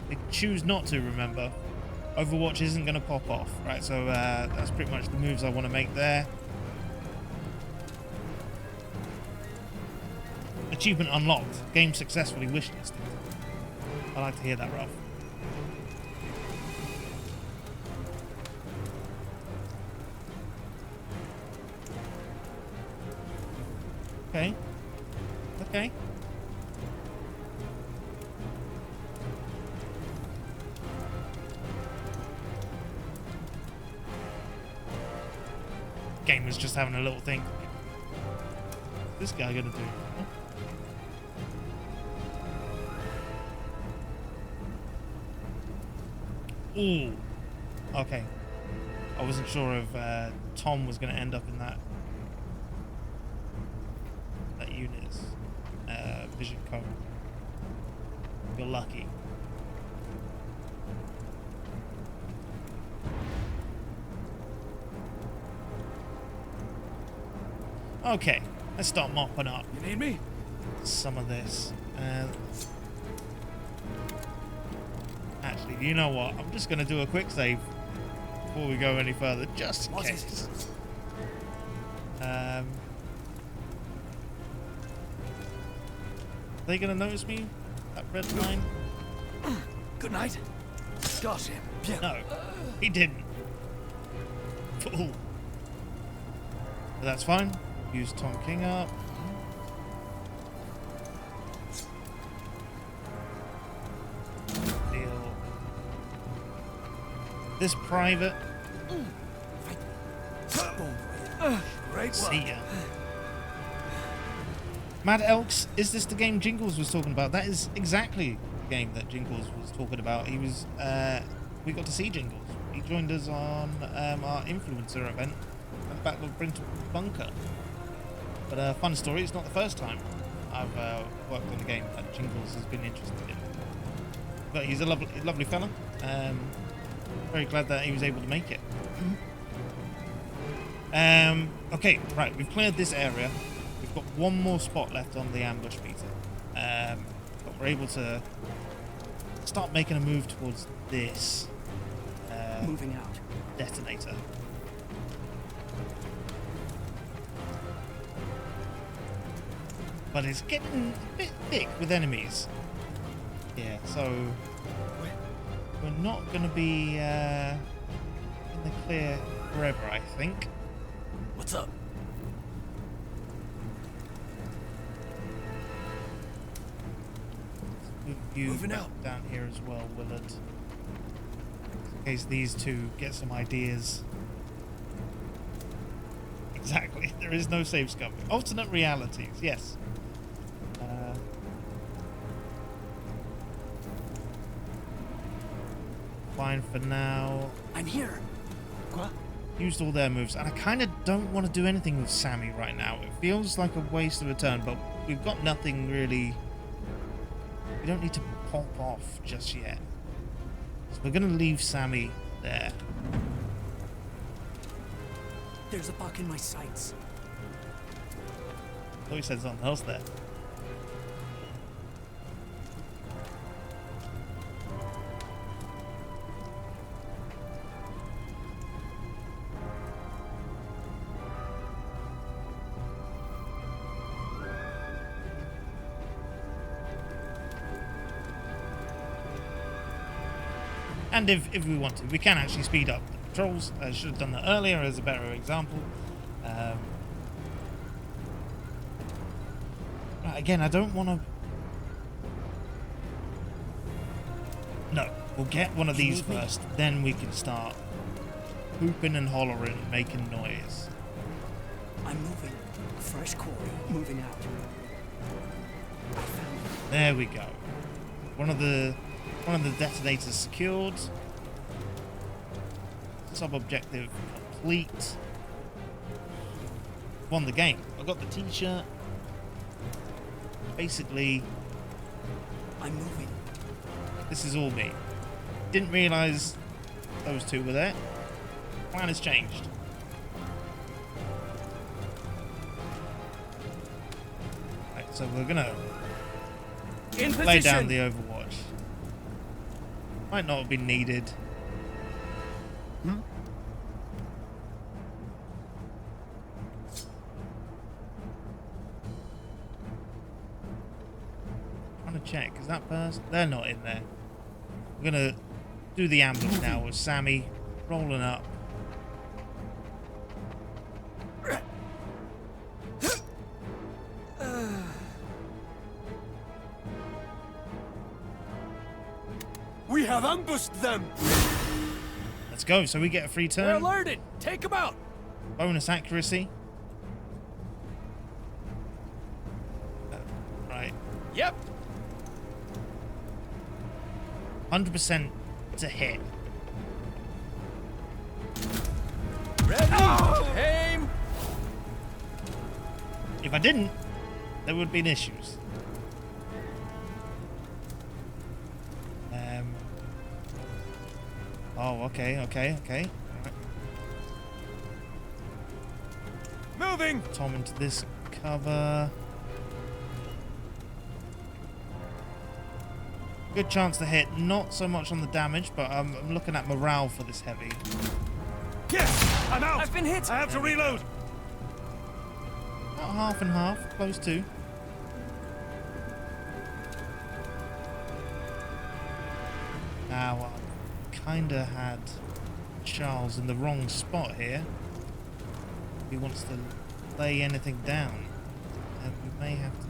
They choose not to, remember. Overwatch isn't going to pop off, right? So that's pretty much the moves I want to make there. Achievement unlocked. Game successfully wishlisted. I like to hear that, Ralph. Okay. Okay. Game was just having a little think. What's this guy gonna do? Ooh. Okay. I wasn't sure if Tom was gonna end up in that unit's vision cone. You're lucky. Okay, let's start mopping up You need me? some of this. Actually, you know what? I'm just going to do a quick save before we go any further, just in case. Are they going to notice me? That red line? Good night. Got him. No, he didn't. Fool. But that's fine. Use Tom King up. Deal. This private. Great See work. ya. Mad Elks, is this the game Jingles was talking about? That is exactly the game that Jingles was talking about. He was, we got to see Jingles. He joined us on our influencer event at the Battle of Brinton Bunker. But fun story, it's not the first time I've worked on a game that Jingles has been interested in. But he's a lovely fella. Very glad that he was able to make it. Okay, right, we've cleared this area. We've got one more spot left on the ambush meter. But we're able to start making a move towards this Moving out. detonator. But it's getting a bit thick with enemies. Yeah, so we're not going to be in the clear forever, I think. What's up? Move you Moving back out. down here as well, Willard. In case these two get some ideas. Exactly, there is no save scum. Alternate realities, yes. Fine for now. I'm here. Quoi? Used all their moves, and I kind of don't want to do anything with Sammy right now. It feels like a waste of a turn, but we've got nothing really. We don't need to pop off just yet. So we're going to leave Sammy there. There's a bug in my sights. I thought he said something else there. And if we want to, we can actually speed up the patrols. I should have done that earlier as a better example. Right, again, I don't want to... No, we'll get one of these first, then we can start whooping and hollering and making noise. I'm moving. Fresh quarry. Moving out. I found it. There we go. One of the detonators secured. Sub-objective complete. Won the game. I got the t-shirt. Basically, I'm moving. this is all me. Didn't realise those two were there. Plan has changed. Right, so we're gonna In lay position. down the Overwatch. Might not have been needed. Trying to check, is that person? They're not in there. We're gonna do the ambush now with Sammy rolling up. We have ambushed them! Let's go. So we get a free They're turn. alerted! Take them out! Bonus accuracy. Right. Yep! 100% to hit. Ready! Aim! If I didn't, there would have been issues. Oh, okay. Alright. Moving! Tom into this cover. Good chance to hit. Not so much on the damage, but I'm looking at morale for this heavy. Yes! I'm out! I've been hit! I have to reload! About half and half. Close to. Now, kinda had Charles in the wrong spot here. If he wants to lay anything down, and we may have to.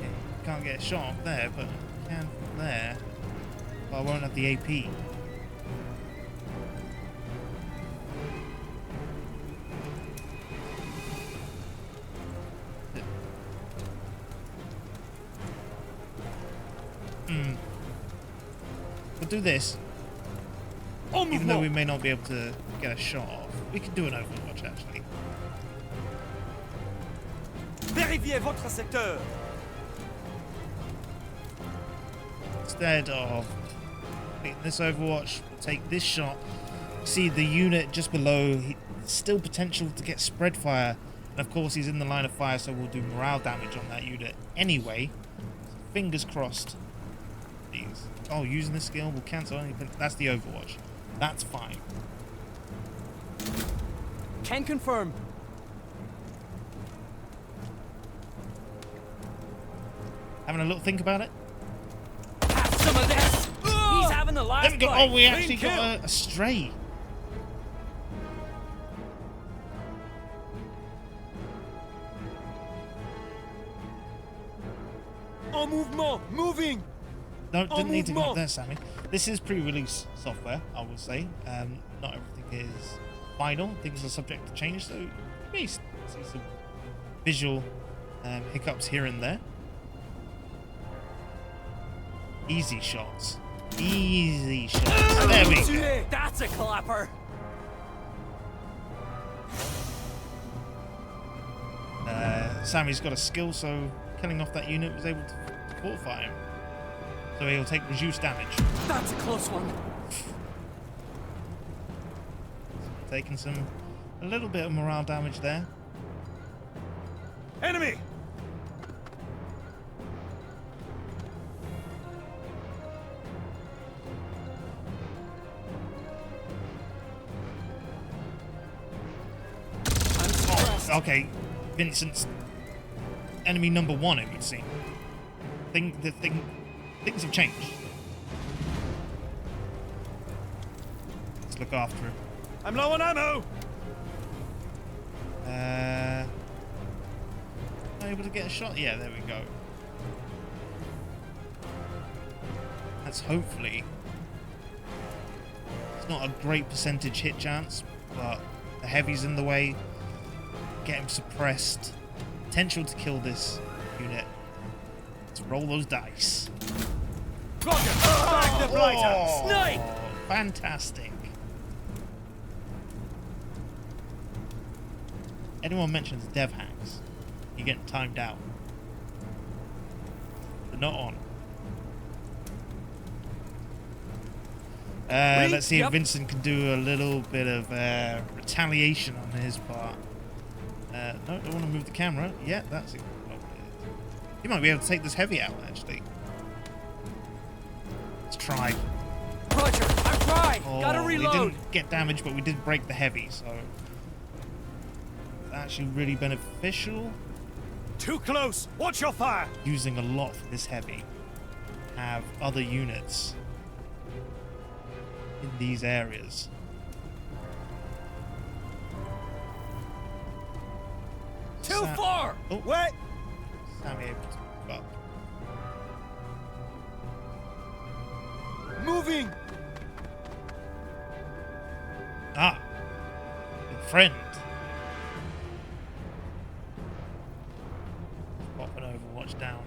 Yeah, can't get a shot off there, but I can from there. But I won't have the AP. We'll do this. Even though we may not be able to get a shot off. We can do an overwatch, actually. Vérifiez votre secteur! Instead of taking this overwatch, we'll take this shot. See the unit just below. Still potential to get spread fire. And of course, he's in the line of fire, so we'll do morale damage on that unit anyway. Fingers crossed. These. Oh, using this skill will cancel anything. That's the overwatch. That's fine. Can confirm. Having a little think about it. Have some of this! He's having the last There we go. bite. Oh, we actually Clean got a stray. En mouvement! Moving! No, didn't need to go up mouvement. there, Sammy. This is pre-release software, I will say. Not everything is final. Things are subject to change, so you may see some visual hiccups here and there. Easy shots. Easy shots. There we go. That's a clapper! Sammy's got a skill, so killing off that unit was able to fortify him. So he'll take reduced damage. That's a close one. Taking a little bit of morale damage there. Enemy! Okay, Vincent's enemy number one, it would seem. Things have changed. Let's look after him. I'm low on ammo! Am I able to get a shot? Yeah, there we go. That's hopefully... It's not a great percentage hit chance, but the heavy's in the way. Get him suppressed. Potential to kill this unit. Let's roll those dice. Back the blighter! Snipe! Fantastic. Anyone mentions dev hacks, you're getting timed out. They're not on. Let's see if Vincent can do a little bit of retaliation on his part. No, don't want to move the camera. Yeah, that's it. He might be able to take this heavy out, actually. Let's try. Roger, I'm trying. Gotta We reload. didn't get damage, but we did break the heavy, so it's actually really beneficial. Too close! Watch your fire! Using a lot for this heavy. Have other units in these areas. Too far! Oh. Wait! Sammy able to move up. Moving! Ah! Good friend. Pop an Overwatch down.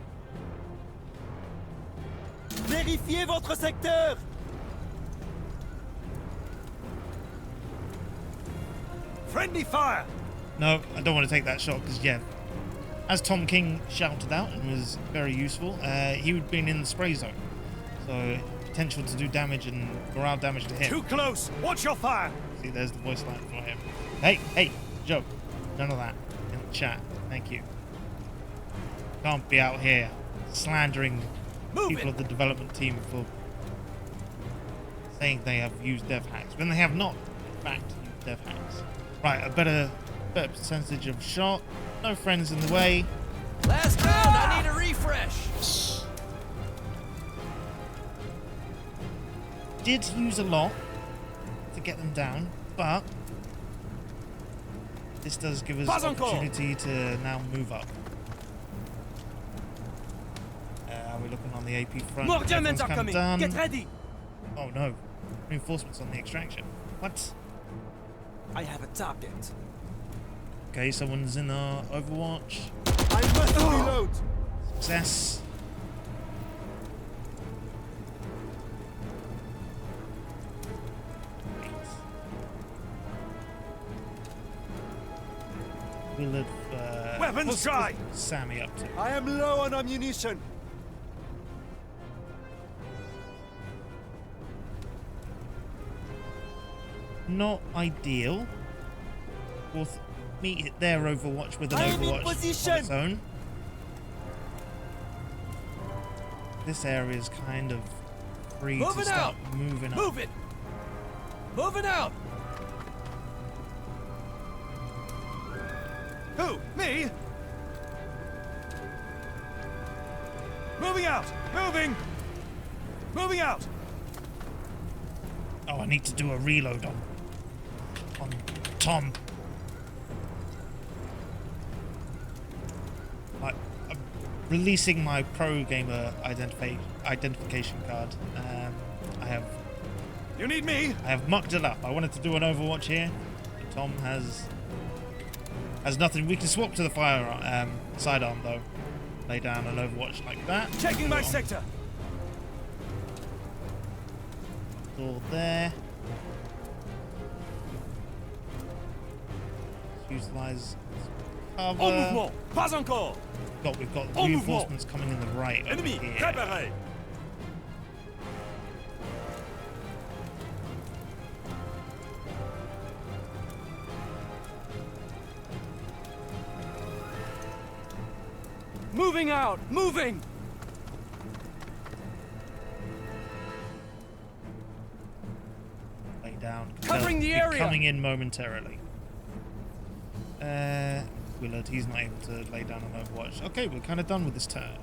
Vérifiez votre secteur! Friendly fire! No, I don't want to take that shot because, yeah, as Tom King shouted out and was very useful, he would been in the spray zone. So, potential to do damage and morale damage to him. Too close! Watch your fire! See, there's the voice line for him. Hey, Joe, none of that in the chat. Thank you. Can't be out here slandering people of the development team for saying they have used dev hacks when they have not, in fact, used dev hacks. Right, a better percentage of shot. No friends in the way. Last round, I need a refresh. Did use a lot to get them down, but this does give us an opportunity to now move up. We're looking on the AP front. More Germans Everyone's are come coming. done. Get ready. Oh no, reinforcements on the extraction. What? I have a target. Okay, someone's in our Overwatch. I must reload! Success. We'll have Weapons what's dry! Sammy up to? I am low on ammunition! Not ideal. We'll meet it there Overwatch with an I am in Overwatch on position! its own. This area is kind of free to Moving start out! moving up. Move it! Moving out! Who? Me? Moving out! Moving! Moving out! Oh, I need to do a reload on Tom. I'm releasing my pro gamer identification card. I You need me? have mucked it up. I wanted to do an Overwatch here, but Tom has nothing. We can swap to the fire sidearm though. Lay down an Overwatch like that. Checking my Put on sector! door there. Utilize cover. En mouvement! Pas encore! We've got En reinforcements coming in the right. over Ennemi! here. Préparé! Moving out. Moving. Lay down. Covering the Be area. Coming in momentarily. Willard, he's not able to lay down an Overwatch. Okay, we're kind of done with this turn.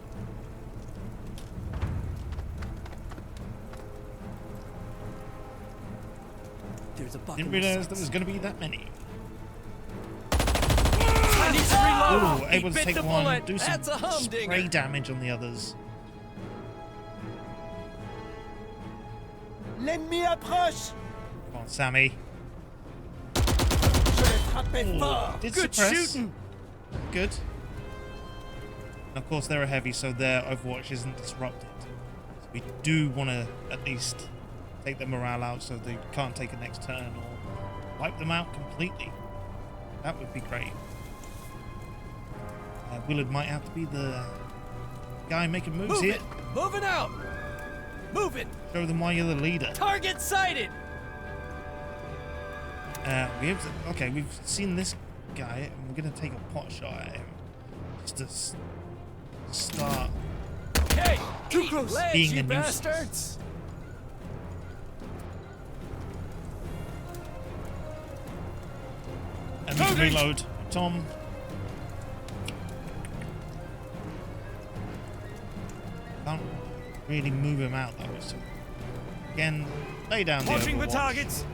There's a buck. Didn't realize there was going to be that many. I need to reload. Ooh, able to bit take the one. bullet. Do some That's a humdinger. spray damage on the others. L'ennemi approche! Come on, Sammy. Je vais frapper Ooh, fort! did Good suppress. shooting! Good. And of course, they're a heavy, so their Overwatch isn't disrupted. So we do want to at least take the morale out so they can't take a next turn or wipe them out completely. That would be great. Willard might have to be the guy making moves Move here. it! Moving out! Move it! Show them why you're the leader. Target sighted! Okay, we've seen this guy, and we're gonna take a pot shot at him just to start Hey! Too close. being a nuisance. And we can reload. Tom. Can't really move him out though. So again, lay down the Watching for Overwatch, targets.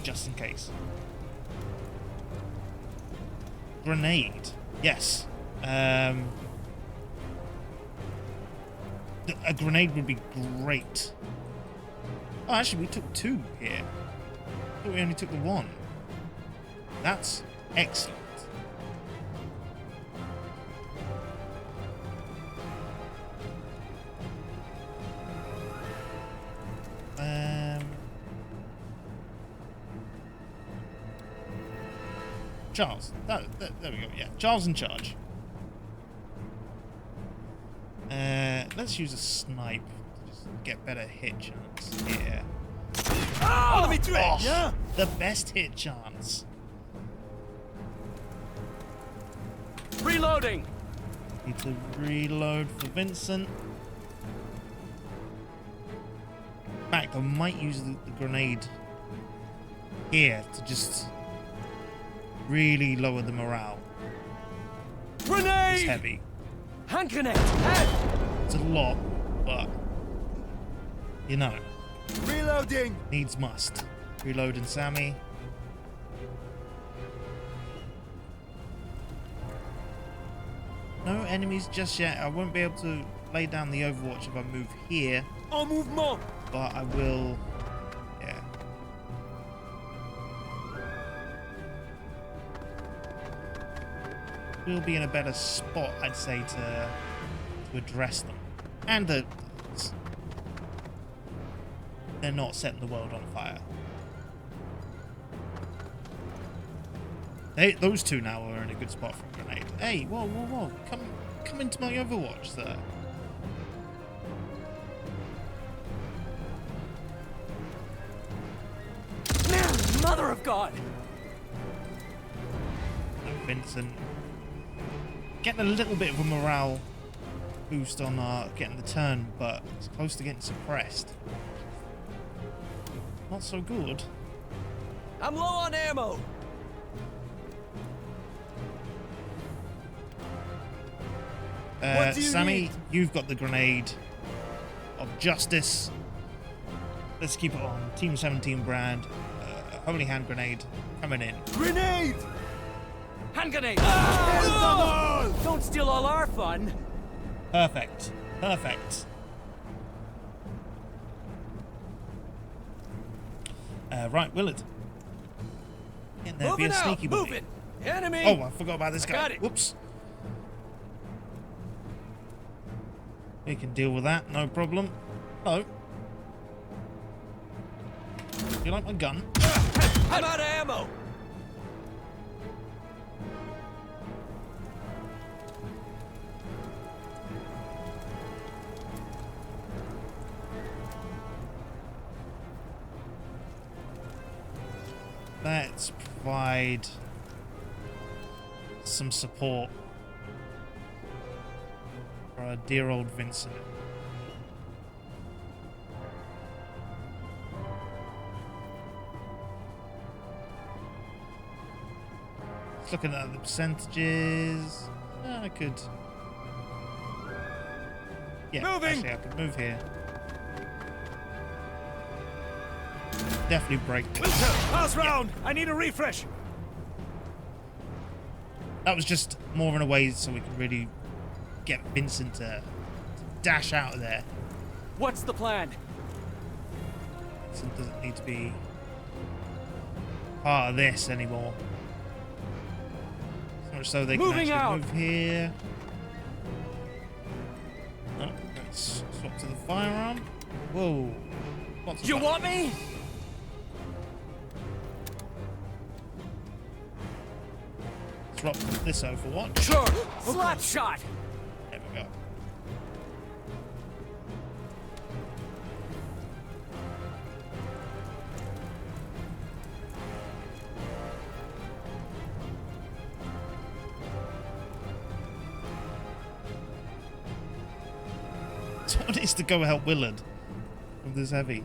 just in case. Grenade. Yes. A grenade would be great. Oh, actually, we took 2 here. I thought we only took the 1. That's excellent. Charles. There we go. Yeah, Charles in charge. Let's use a snipe to just get better hit chance here. Oh, Oh, the best hit chance. Reloading! Need to reload for Vincent. In fact, I might use the grenade here to just really lower the morale. It's Grenade! heavy. Hand grenade! Head! It's a lot, but you know, Reloading! needs must. Reloading Sammy. No enemies just yet. I won't be able to lay down the Overwatch if I move here, En mouvement! but I will. Yeah. We'll be in a better spot, I'd say, to address them, and they're not setting the world on fire. Those two now are in a good spot for a grenade. Hey, whoa, whoa, whoa! Come into my Overwatch, there. Mother of God! And Vincent getting a little bit of a morale boost on getting the turn, but it's close to getting suppressed. Not so good. I'm low on ammo! What do you Sammy, need? you've got the grenade of justice. Let's keep it on. Team 17 brand. Holy hand grenade coming in. Grenade! Hand grenade! Ah! Don't steal all our fun! Perfect. Perfect. Right, Willard. Get there, be Moving a out! sneaky boy. Move it! Enemy! Oh, I forgot about this guy. Got it. Whoops. We can deal with that, no problem. Oh. You like my gun? I'm out of ammo! Let's provide some support for our dear old Vincent. Just looking at the percentages. I could. Yeah, Moving! actually, I could move here. Definitely break. Wilter, pass round! I need a refresh! That was just more in a way so we can really get Vincent to dash out of there. What's the plan? Vincent doesn't need to be part of this anymore. So much so they can Moving actually out. move here. Oh, let's swap to the firearm. Whoa. Lots of You fun. want me? Swap this Overwatch. Sure. Slap shot. There we go. Someone needs to go help Willard with this heavy.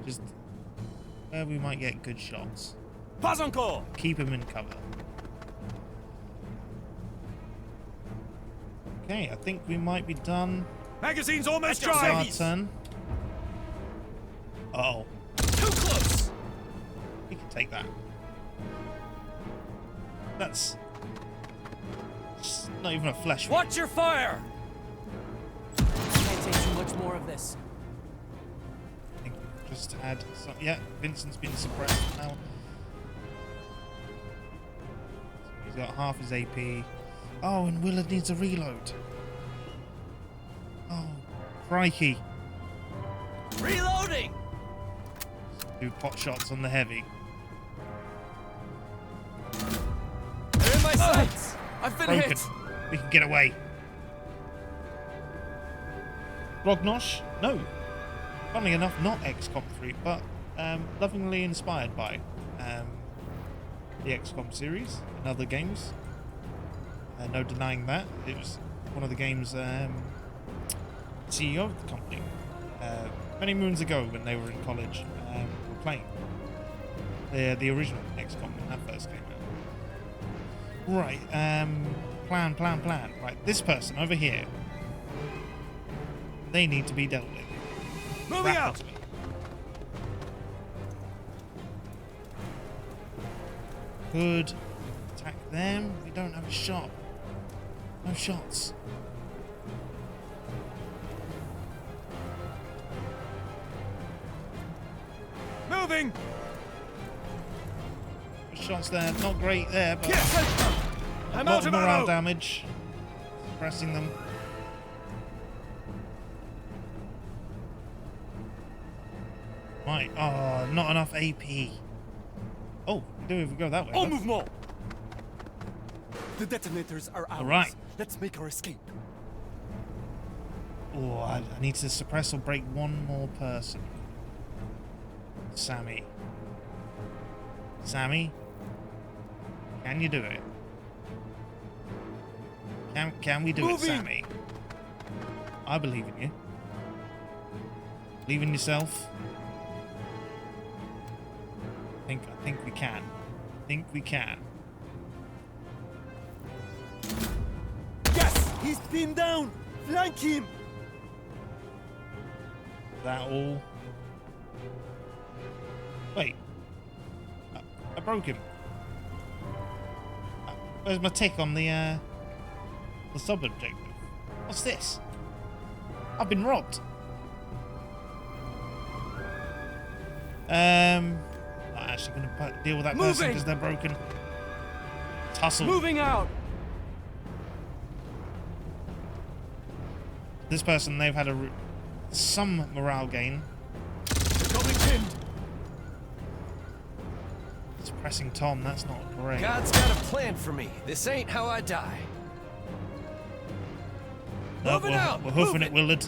Just where we might get good shots. Pas encore! Keep him in cover. Okay, I think we might be done. Magazine's almost It's our dry! turn. Uh-oh. Too close! We can take that. That's just not even a flesh wound. Watch your fire! Can't take too much more of this. I think we just had some. Yeah, Vincent's been suppressed now. He's got half his AP. Oh, and Willard needs a reload. Oh, crikey. Reloading! Do pot shots on the heavy. They're in my sights! I've been Broken. hit! We can get away. Grognosh? No. Funnily enough, not XCOM 3, but lovingly inspired by the XCOM series and other games. No denying that. It was one of the game's CEO of the company many moons ago when they were in college were playing the original XCOM when that first came out. Right, plan. Right, this person over here, they need to be dealt with. Moving out! Rapidly. Could attack them. We don't have a shot. No shots. Moving! Shots there. Not great there, but Yes! I'm a lot out of of morale ammo! damage. Pressing them. Right. Oh, not enough AP. Oh, we do if we go that way. Au huh? mouvement! The detonators are ours. All right. Let's make our escape. Oh, I need to suppress or break one more person. Sammy. Sammy? Can you do it? Can we do it, Sammy? I believe in you. Believe in yourself. I think we can. I think we can. Yes! He's pinned down! Flank him! That all? Wait. I broke him. Where's my tick on the sub-objective? What's this? I've been robbed. Not actually going to deal with that person because they're broken. Tussle. Moving out. This person, they've had some morale gain. Got me pinned! Suppressing Tom, that's not great. God's got a plan for me. This ain't how I die. No, Moving out! We're hoofing Move it, Willard.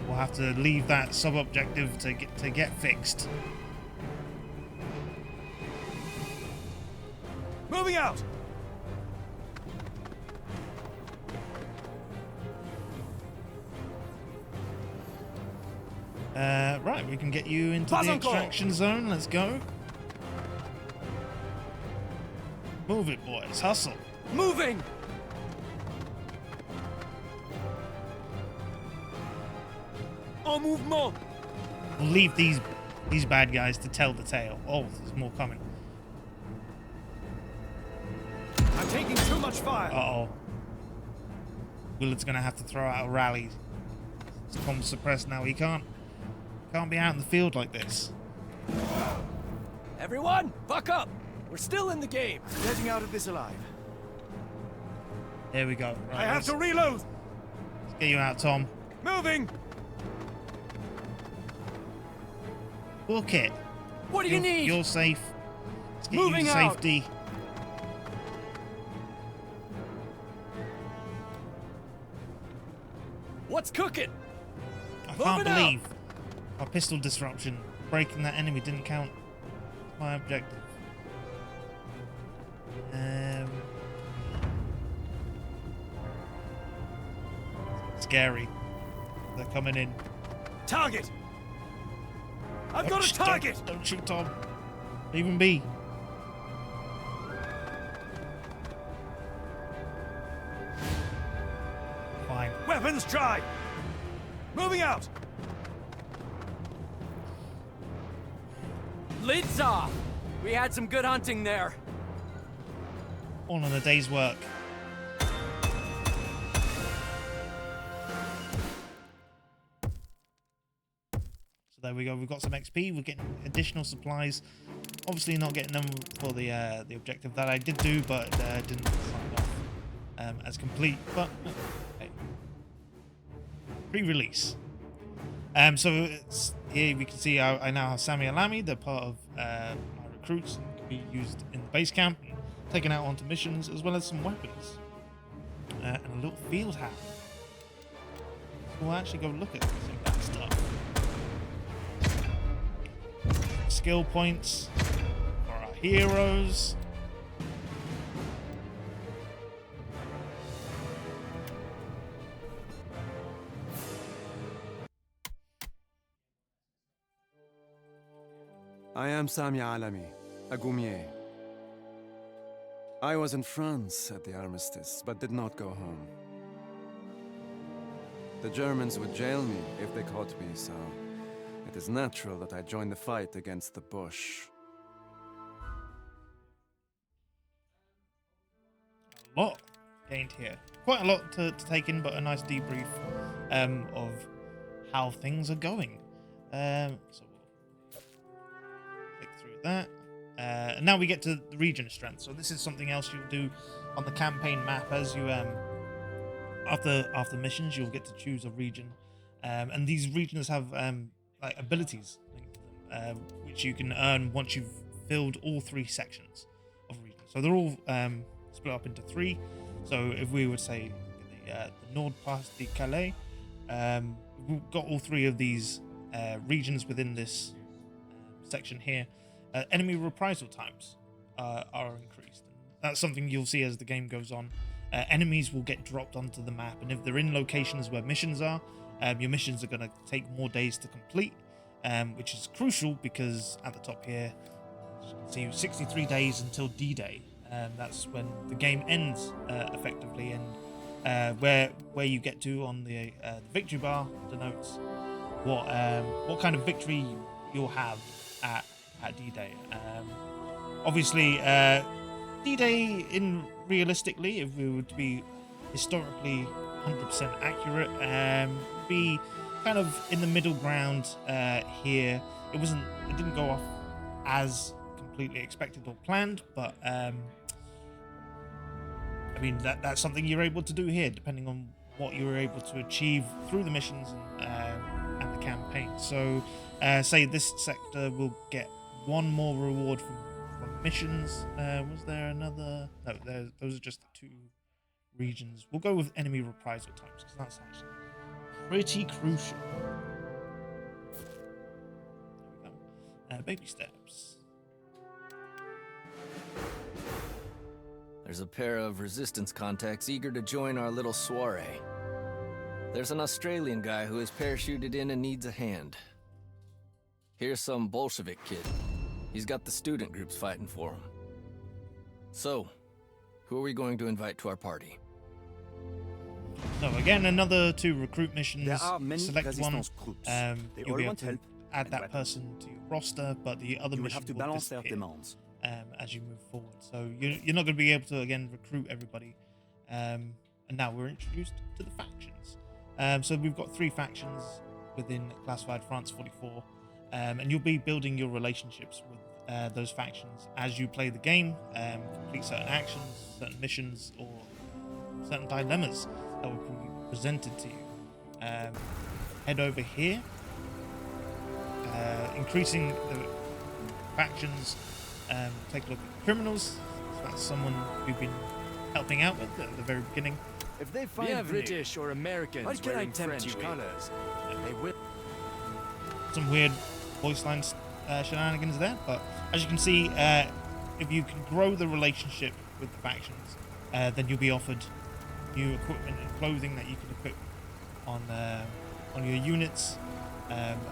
We'll have to leave that sub-objective to get fixed. Moving out! Right, we can get you into Pas the encore. extraction zone. Let's go. Move it, boys. Hustle. Moving. En mouvement! We'll leave these bad guys to tell the tale. Oh, there's more coming. I'm taking too much fire! Uh-oh. Willard's gonna have to throw out a rally. Tom's suppressed now. He can't be out in the field like this. Everyone, buck up! We're still in the game. Getting out of this alive. There we go. Right, I have let's to reload! get you out, Tom. Moving! Book it. What do you need? You're safe. Let's get Moving you to out. safety. What's cooking? I can't Moving out. believe my pistol disruption breaking that enemy didn't count my objective. Scary. They're coming in. Target! I've got a target! Don't shoot, Tom. Leave him be. Fine. Weapons dry! Moving out! Lids off! We had some good hunting there. All in a day's work. So there we go. We've got some XP. We're getting additional supplies. Obviously not getting them for the objective that I did do, but didn't sign off as complete. But hey. Pre-release. So here we can see I now have Sami Alami. They're part of my recruits and can be used in the base camp and taken out onto missions, as well as some weapons and a little field hat. So we'll actually go look at some of that stuff. Skill points for our heroes. I am Sami Alami, a Goumier. I was in France at the armistice, but did not go home. The Germans would jail me if they caught me, so it is natural that I joined the fight against the Bush. A lot gained here. Quite a lot to take in, but a nice debrief of how things are going. So we'll click through that. And now we get to the region strength. So this is something else you'll do on the campaign map as you after missions. You'll get to choose a region, and these regions have like abilities linked to them, which you can earn once you've filled all 3 sections of a region. So they're all split up into 3. So if we would say the Nord Pas de Calais, we've got all 3 of these regions within this section here. Enemy reprisal times are increased. And that's something you'll see as the game goes on. Enemies will get dropped onto the map, and if they're in locations where missions are, your missions are going to take more days to complete, which is crucial because at the top here, as you can see, 63 days until D-Day. That's when the game ends effectively, and where you get to on the victory bar denotes what kind of victory you'll have at D-Day. Obviously, D-Day, realistically, if we were to be historically 100% accurate, be kind of in the middle ground here. It didn't go off as completely expected or planned, but I mean that's something you're able to do here, depending on what you were able to achieve through the missions and the campaign. So, say this sector will get 1 more reward from missions. Was there another? No, those are just the 2 regions. We'll go with enemy reprisal times because that's actually pretty crucial. There we go. Baby steps. There's a pair of resistance contacts eager to join our little soiree. There's an Australian guy who has parachuted in and needs a hand. Here's some Bolshevik kid. He's got the student groups fighting for him. So, who are we going to invite to our party? So again, another 2 recruit missions. There are many Select one. resistance groups. They You'll all be able want to help add and that weapons. person to your roster, but the other You will mission have to will balance their disappear, demands. as you move forward. So you're not going to be able to again recruit everybody. And now we're introduced to the factions. So we've got 3 factions within Classified France 44, and you'll be building your relationships with those factions as you play the game, complete certain actions, certain missions, or certain dilemmas that will be presented to you. Head over here, increasing the factions. Take a look at criminals. So that's someone we've been helping out with at the very beginning. If they find Bienvenue. British or Americans What can I wearing tempt French you with? colors, they will. Some weird voice lines shenanigans there. But as you can see, if you can grow the relationship with the factions, then you'll be offered new equipment and clothing that you can equip on your units.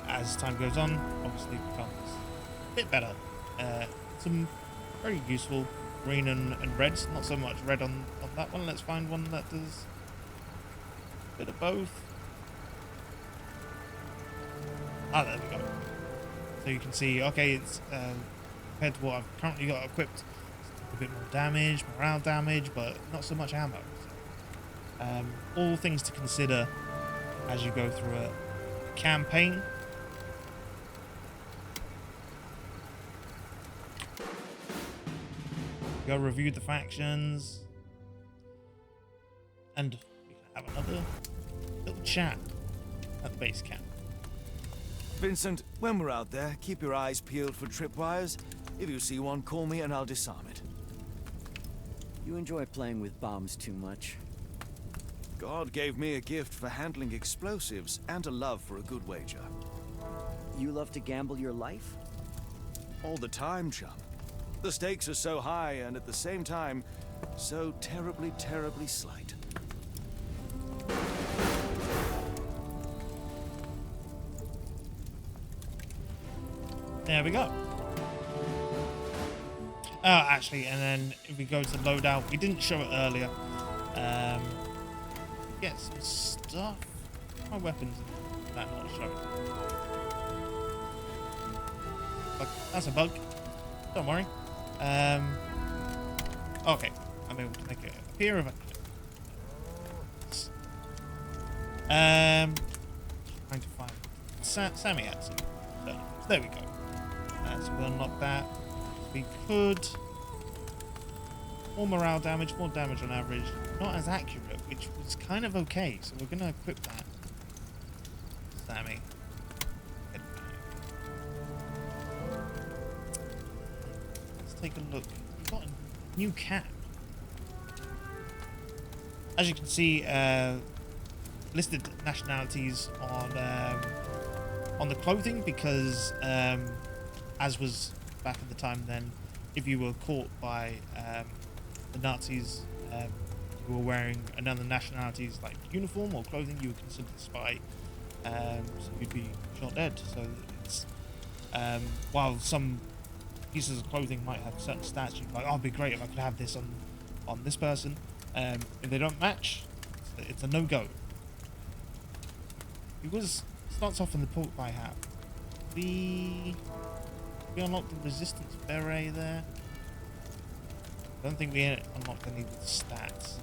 As time goes on, obviously it becomes a bit better. Some very useful green and reds, not so much red on that one. Let's find one that does a bit of both. Ah, there we go. So you can see, okay, it's compared to what I've currently got equipped, it's a bit more damage, morale damage, but not so much ammo. So, all things to consider as you go through a campaign. Go review the factions, and we can have another little chat at the base camp. Vincent, when we're out there, keep your eyes peeled for tripwires. If you see one, call me and I'll disarm it. You enjoy playing with bombs too much. God gave me a gift for handling explosives and a love for a good wager. You love to gamble your life? All the time, chum. The stakes are so high and at the same time, so terribly, terribly slight. There we go. Oh, actually, and then if we go to loadout, we didn't show it earlier. Get some stuff. My weapons that not showing. But that's a bug. Don't worry. Okay, I'm able to make it appear eventually. Trying to find Sammy had some. There we go. So we'll unlock that. We could. More morale damage, more damage on average. Not as accurate, which was kind of okay. So we're going to equip that. Sammy. Let's take a look. We've got a new cap. As you can see, listed nationalities on the clothing because, as was back at the time then, if you were caught by the Nazis, who were wearing another nationality's like uniform or clothing, you were considered a spy, so you'd be shot dead. So it's while some pieces of clothing might have certain stats, you'd be like, oh, it'd be great if I could have this on this person. If they don't match, it's a no-go. It starts off in the port by hat. We unlocked the resistance beret there. I don't think we unlocked any of the stats.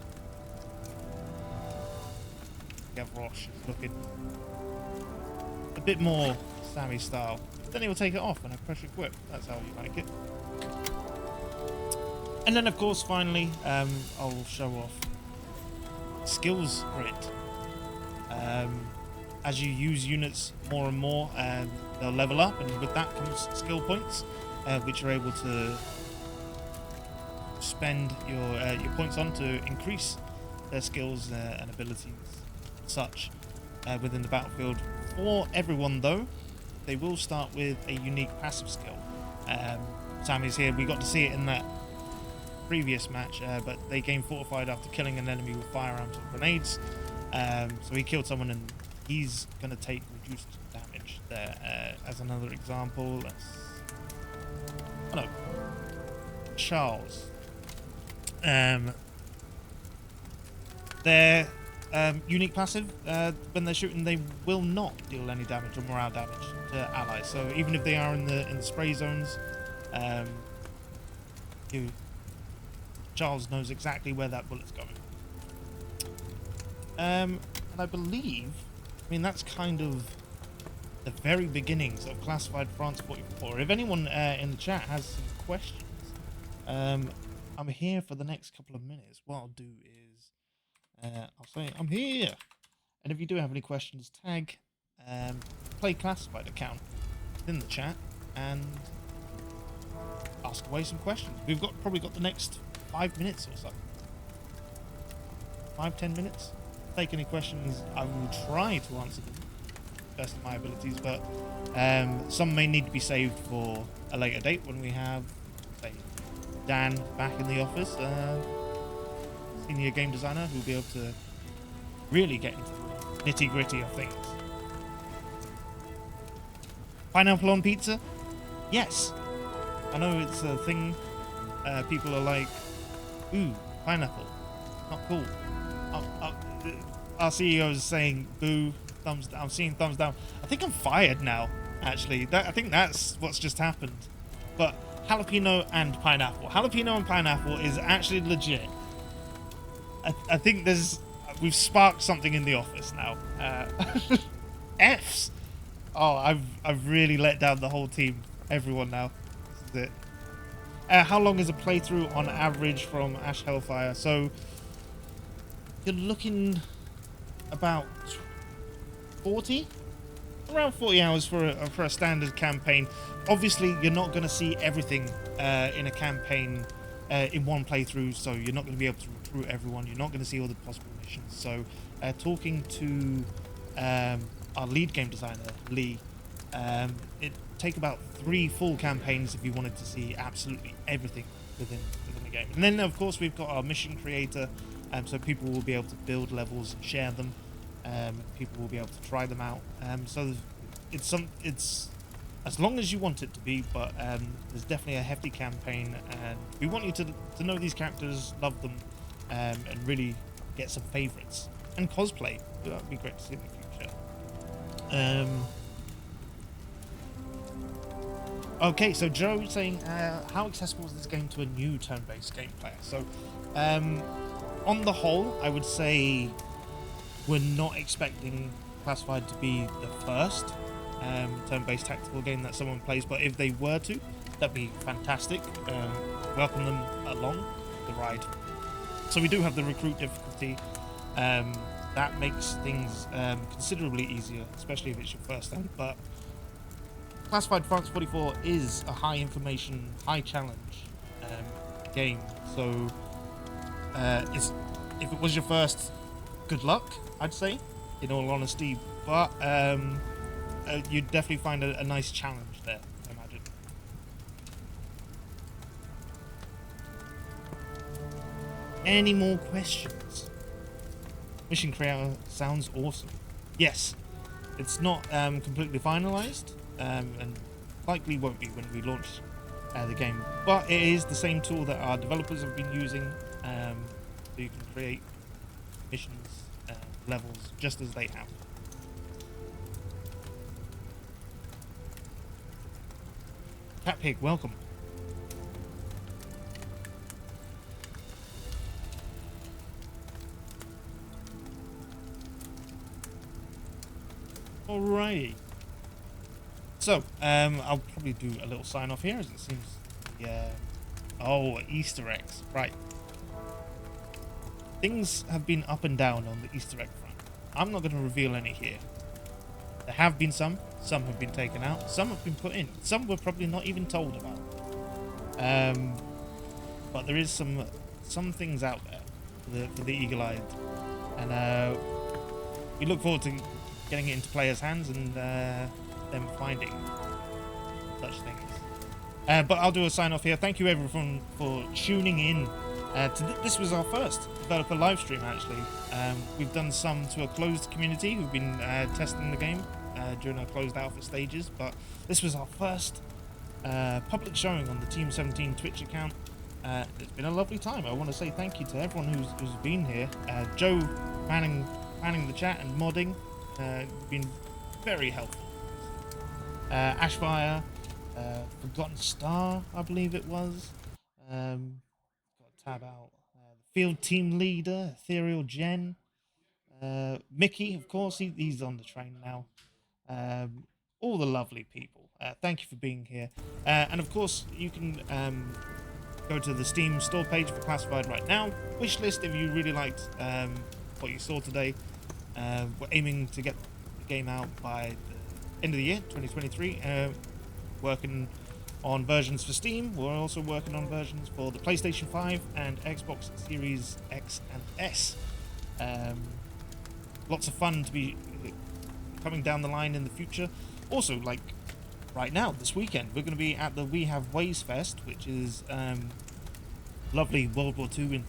Gavroche is looking a bit more Sammy style. Then he will take it off and I press equip. That's how you like it. And then of course finally I'll show off skills grid. As you use units more and more, they'll level up, and with that comes skill points, which you're able to spend your points on to increase their skills and abilities and such within the battlefield. For everyone though, they will start with a unique passive skill. Sammy's here, we got to see it in that previous match, but they gain fortified after killing an enemy with firearms or grenades. So he killed someone and he's going to take reduced damage there. As another example, Charles. Their unique passive, when they're shooting, they will not deal any damage or morale damage to allies. So even if they are in the spray zones, Charles knows exactly where that bullet's going. And I believe, that's kind of the very beginnings of Classified France 44. If anyone in the chat has some questions, I'm here for the next couple of minutes. What I'll do is, I'll say I'm here. And if you do have any questions, tag Play Classified account in the chat and ask away some questions. We've probably got the next 5 minutes or so. 5-10 minutes. Take any questions, I will try to answer them. best of my abilities, but some may need to be saved for a later date when we have, say, Dan back in the office, senior game designer, who'll be able to really get into the nitty-gritty of things. Pineapple on pizza? Yes. I know it's a thing. People are like, ooh, pineapple. Not cool. Our CEO is saying, boo, thumbs down. I'm seeing thumbs down. I think I'm fired now, actually. I think that's what's just happened. But jalapeno and pineapple. Jalapeno and pineapple is actually legit. I think we've sparked something in the office now. Fs. Oh, I've really let down the whole team. Everyone now. This is it. How long is a playthrough on average from Ash Hellfire? So you're looking about 40, around 40 hours for a standard campaign. Obviously, you're not going to see everything in a campaign in one playthrough, so you're not going to be able to recruit everyone. You're not going to see all the possible missions. So, talking to our lead game designer, Lee, it'd take about 3 full campaigns if you wanted to see absolutely everything within the game. And then, of course, we've got our mission creator, so people will be able to build levels and share them. People will be able to try them out. So it's as long as you want it to be, but there's definitely a hefty campaign, and we want you to know these characters, love them, and really get some favorites and cosplay. That would be great to see in the future. Okay, so Joe saying, how accessible is this game to a new turn-based game player? So, on the whole, I would say we're not expecting Classified to be the first turn-based tactical game that someone plays, but if they were to, that'd be fantastic. Welcome them along the ride. So we do have the recruit difficulty. That makes things considerably easier, especially if it's your first time, but Classified France 44 is a high information, high challenge game, so if it was your first, good luck, I'd say, in all honesty, but you'd definitely find a nice challenge there, I imagine. Any more questions? Mission Creator sounds awesome. Yes, it's not completely finalized, and likely won't be when we launch the game, but it is the same tool that our developers have been using, so you can create missions, levels, just as they have. Cat Pig, welcome. Alrighty. So, I'll probably do a little sign off here, as it seems. Yeah. Oh, Easter eggs. Right. Things have been up and down on the Easter egg front. I'm not going to reveal any here. There have been some have been taken out, some have been put in, some we're probably not even told about. But there is some things out there for the eagle-eyed, and we look forward to getting it into players' hands and them finding such things. But I'll do a sign off here. Thank you everyone for tuning in. This was our first developer live stream, actually. We've done some to a closed community who've been testing the game during our closed alpha stages, but this was our first public showing on the Team17 Twitch account. It's been a lovely time. I want to say thank you to everyone who's been here. Joe manning the chat and modding, been very helpful. Ashfire, Forgotten Star, I believe it was. Got to tab out. Field team leader, Ethereal Jen. Mickey, of course, he's on the train now. All the lovely people. Thank you for being here. And of course, you can go to the Steam store page for Classified right now. Wishlist if you really liked what you saw today. We're aiming to get the game out by the end of the year, 2023. Working on versions for Steam. We're also working on versions for the PlayStation 5 and Xbox Series X and S. Lots of fun to be coming down the line in the future. Also, like right now, this weekend, we're going to be at the We Have Ways Fest, which is lovely World War II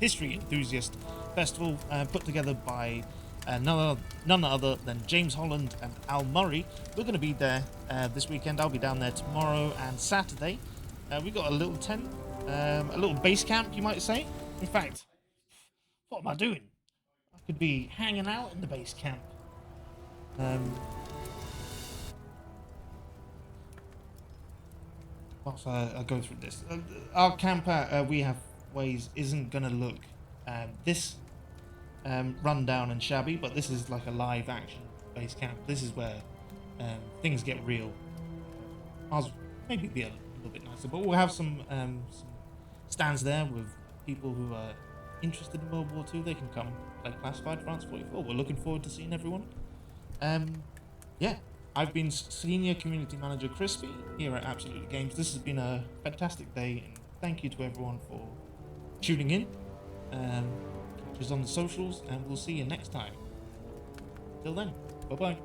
history enthusiast festival put together by none other than James Holland and Al Murray. We're going to be there this weekend. I'll be down there tomorrow and Saturday. We got a little tent, a little base camp, you might say. In fact, what am I doing? I could be hanging out in the base camp. Whilst I go through this, our camp at We Have Ways isn't going to look this run down and shabby, but this is like a live action base camp. This is where things get real. Ours maybe be a little bit nicer, but we'll have some stands there with people who are interested in World War II. They can come play Classified France 44. We're looking forward to seeing everyone. Yeah, I've been Senior Community Manager Krispy here at Absolutely Games. This has been a fantastic day, and thank you to everyone for tuning in. Catch us on the socials, and we'll see you next time. Till then, bye-bye.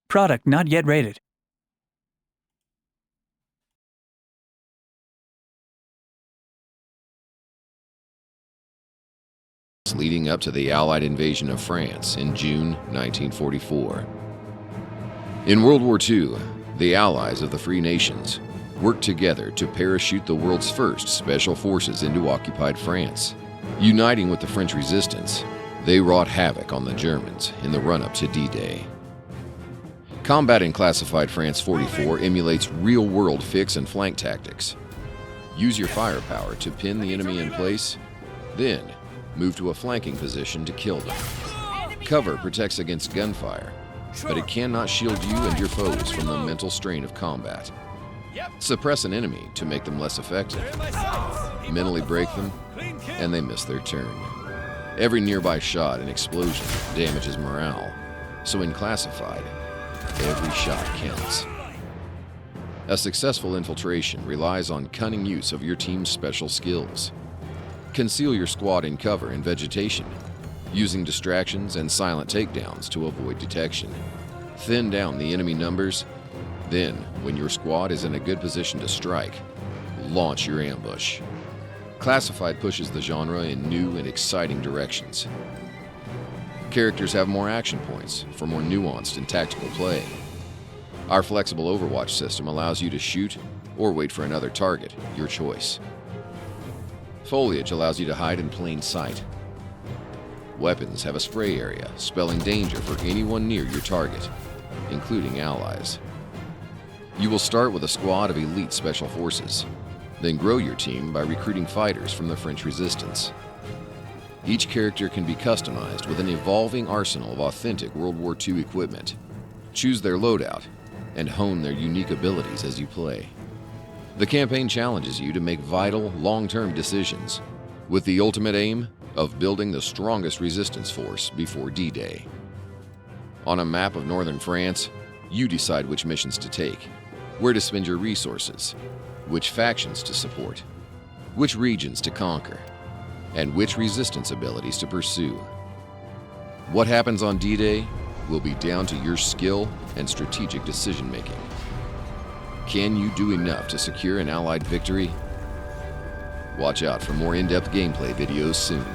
Product not yet rated. Leading up to the Allied invasion of France in June 1944. In World War II, the Allies of the Free Nations worked together to parachute the world's first special forces into occupied France. Uniting with the French resistance, they wrought havoc on the Germans in the run-up to D-Day. Combat in Classified France 44 emulates real-world fix and flank tactics. Use your firepower to pin the enemy in place, then move to a flanking position to kill them. Cover protects against gunfire, but it cannot shield you and your foes from the mental strain of combat. Suppress an enemy to make them less effective. Mentally break them, and they miss their turn. Every nearby shot and explosion damages morale, so in Classified, every shot counts. A successful infiltration relies on cunning use of your team's special skills. Conceal your squad in cover and vegetation, using distractions and silent takedowns to avoid detection. Thin down the enemy numbers, then, when your squad is in a good position to strike, launch your ambush. Classified pushes the genre in new and exciting directions. Characters have more action points for more nuanced and tactical play. Our flexible Overwatch system allows you to shoot or wait for another target, your choice. Foliage allows you to hide in plain sight. Weapons have a spray area, spelling danger for anyone near your target, including allies. You will start with a squad of elite special forces, then grow your team by recruiting fighters from the French resistance. Each character can be customized with an evolving arsenal of authentic World War II equipment. Choose their loadout and hone their unique abilities as you play. The campaign challenges you to make vital, long-term decisions, with the ultimate aim of building the strongest resistance force before D-Day. On a map of northern France, you decide which missions to take, where to spend your resources, which factions to support, which regions to conquer, and which resistance abilities to pursue. What happens on D-Day will be down to your skill and strategic decision-making. Can you do enough to secure an Allied victory? Watch out for more in-depth gameplay videos soon.